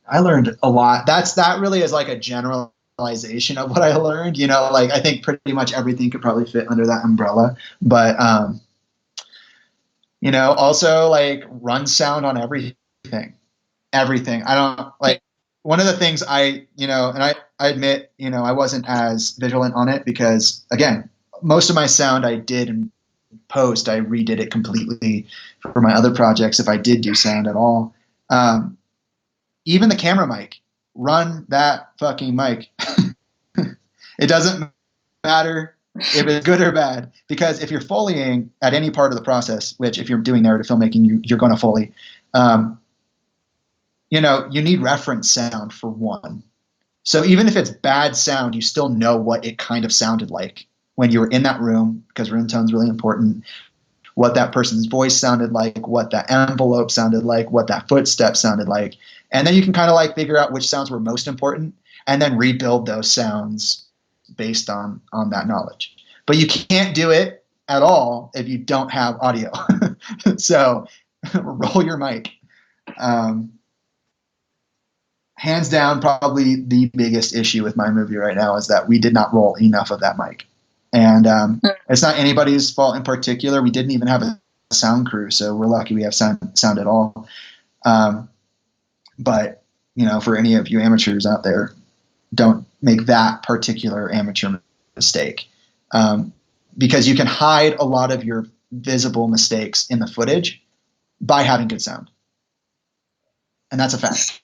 C: I learned a lot. That really is like a generalization of what I learned, I think pretty much everything could probably fit under that umbrella, but, also like run sound on everything. I don't like one of the things I admit, I wasn't as vigilant on it because again, most of my sound I did in post, I redid it completely for my other projects. If I did do sound at all, even the camera mic, run that fucking mic. It doesn't matter if it's good or bad, because if you're Foleying at any part of the process, which if you're doing narrative filmmaking, you're going to Foley, you need reference sound for one. So even if it's bad sound, you still know what it kind of sounded like when you were in that room, because room tone's really important, what that person's voice sounded like, what that envelope sounded like, what that footstep sounded like. And then you can kind of like figure out which sounds were most important and then rebuild those sounds based on that knowledge. But you can't do it at all if you don't have audio. So roll your mic. Hands down, probably the biggest issue with my movie right now is that we did not roll enough of that mic. And it's not anybody's fault in particular. We didn't even have a sound crew, so we're lucky we have sound at all. But for any of you amateurs out there, don't make that particular amateur mistake, because you can hide a lot of your visible mistakes in the footage by having good sound, and that's a fact.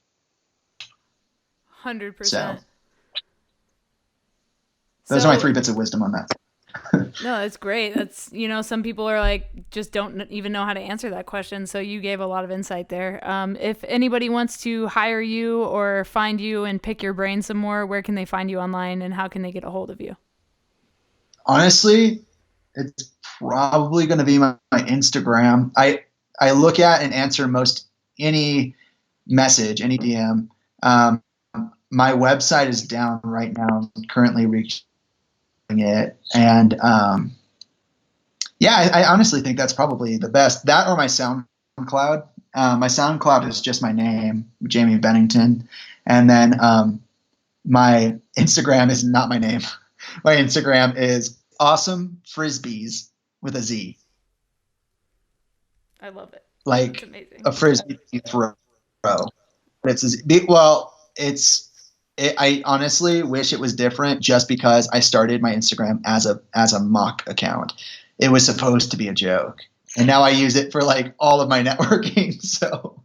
A: 100%.
C: So those are my 3 bits of wisdom on that.
A: No, that's great. That's, some people are like, just don't even know how to answer that question. So you gave a lot of insight there. If anybody wants to hire you or find you and pick your brain some more, where can they find you online and how can they get a hold of you?
C: Honestly, it's probably going to be my Instagram. I look at and answer most any message, any DM. My website is down right now. I'm currently reaching it, and I honestly think that's probably the best. That or my SoundCloud. My SoundCloud is just my name, Jaime Bennington, and then my Instagram is not my name. My Instagram is Awesome Frisbees with a Z.
A: I love it.
C: Like
A: amazing.
C: A frisbee throw. I honestly wish it was different, just because I started my Instagram as a mock account. It was supposed to be a joke, and now I use it for like all of my networking. So,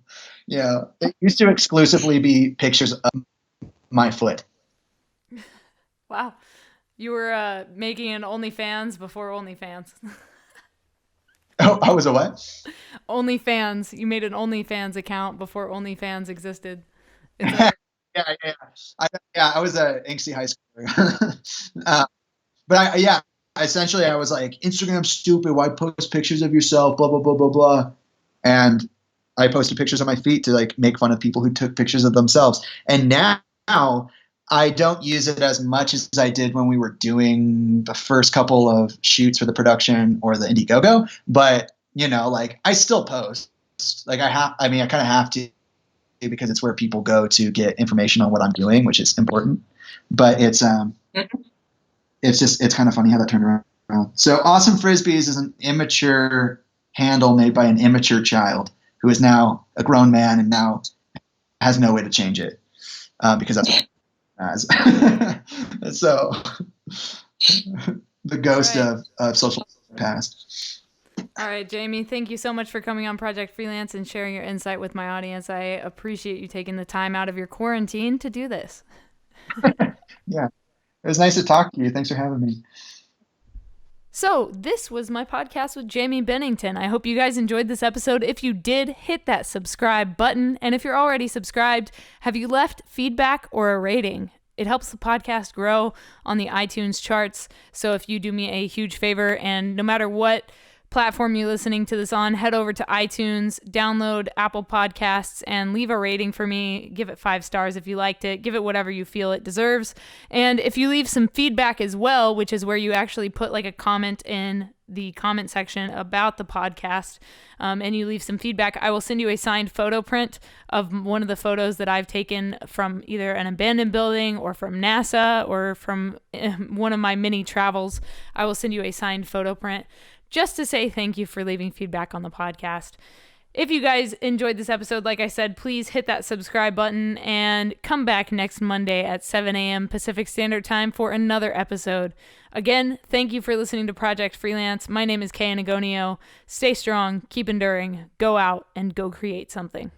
C: it used to exclusively be pictures of my foot.
A: Wow. You were making an OnlyFans before OnlyFans.
C: Oh, I was a what?
A: OnlyFans. You made an OnlyFans account before OnlyFans existed.
C: Yeah. I was a angsty high schooler. But essentially I was like, Instagram's stupid. Why post pictures of yourself? Blah, blah, blah, blah, blah. And I posted pictures of my feet to like make fun of people who took pictures of themselves. And now I don't use it as much as I did when we were doing the first couple of shoots for the production or the Indiegogo. But, like I still post. Like I kind of have to, because it's where people go to get information on what I'm doing, which is important. But it's kind of funny how that turned around. So Awesome Frisbees is an immature handle made by an immature child who is now a grown man and now has no way to change it, because that's what as. So the ghost of social past.
A: All right, Jaime, thank you so much for coming on Project Freelance and sharing your insight with my audience. I appreciate you taking the time out of your quarantine to do this.
C: Yeah, it was nice to talk to you. Thanks for having me.
A: So this was my podcast with Jaime Bennington. I hope you guys enjoyed this episode. If you did, hit that subscribe button. And if you're already subscribed, have you left feedback or a rating? It helps the podcast grow on the iTunes charts. So if you do me a huge favor, and no matter what platform you're listening to this on, head over to iTunes, download Apple Podcasts, and leave a rating for me. Give it 5 stars if you liked it. Give it whatever you feel it deserves. And if you leave some feedback as well, which is where you actually put like a comment in the comment section about the podcast, and you leave some feedback, I will send you a signed photo print of one of the photos that I've taken from either an abandoned building or from NASA or from one of my many travels. I will send you a signed photo print just to say thank you for leaving feedback on the podcast. If you guys enjoyed this episode, like I said, please hit that subscribe button and come back next Monday at 7 a.m. Pacific Standard Time for another episode. Again, thank you for listening to Project Freelance. My name is Kay Anagonio. Stay strong, keep enduring, go out, and go create something.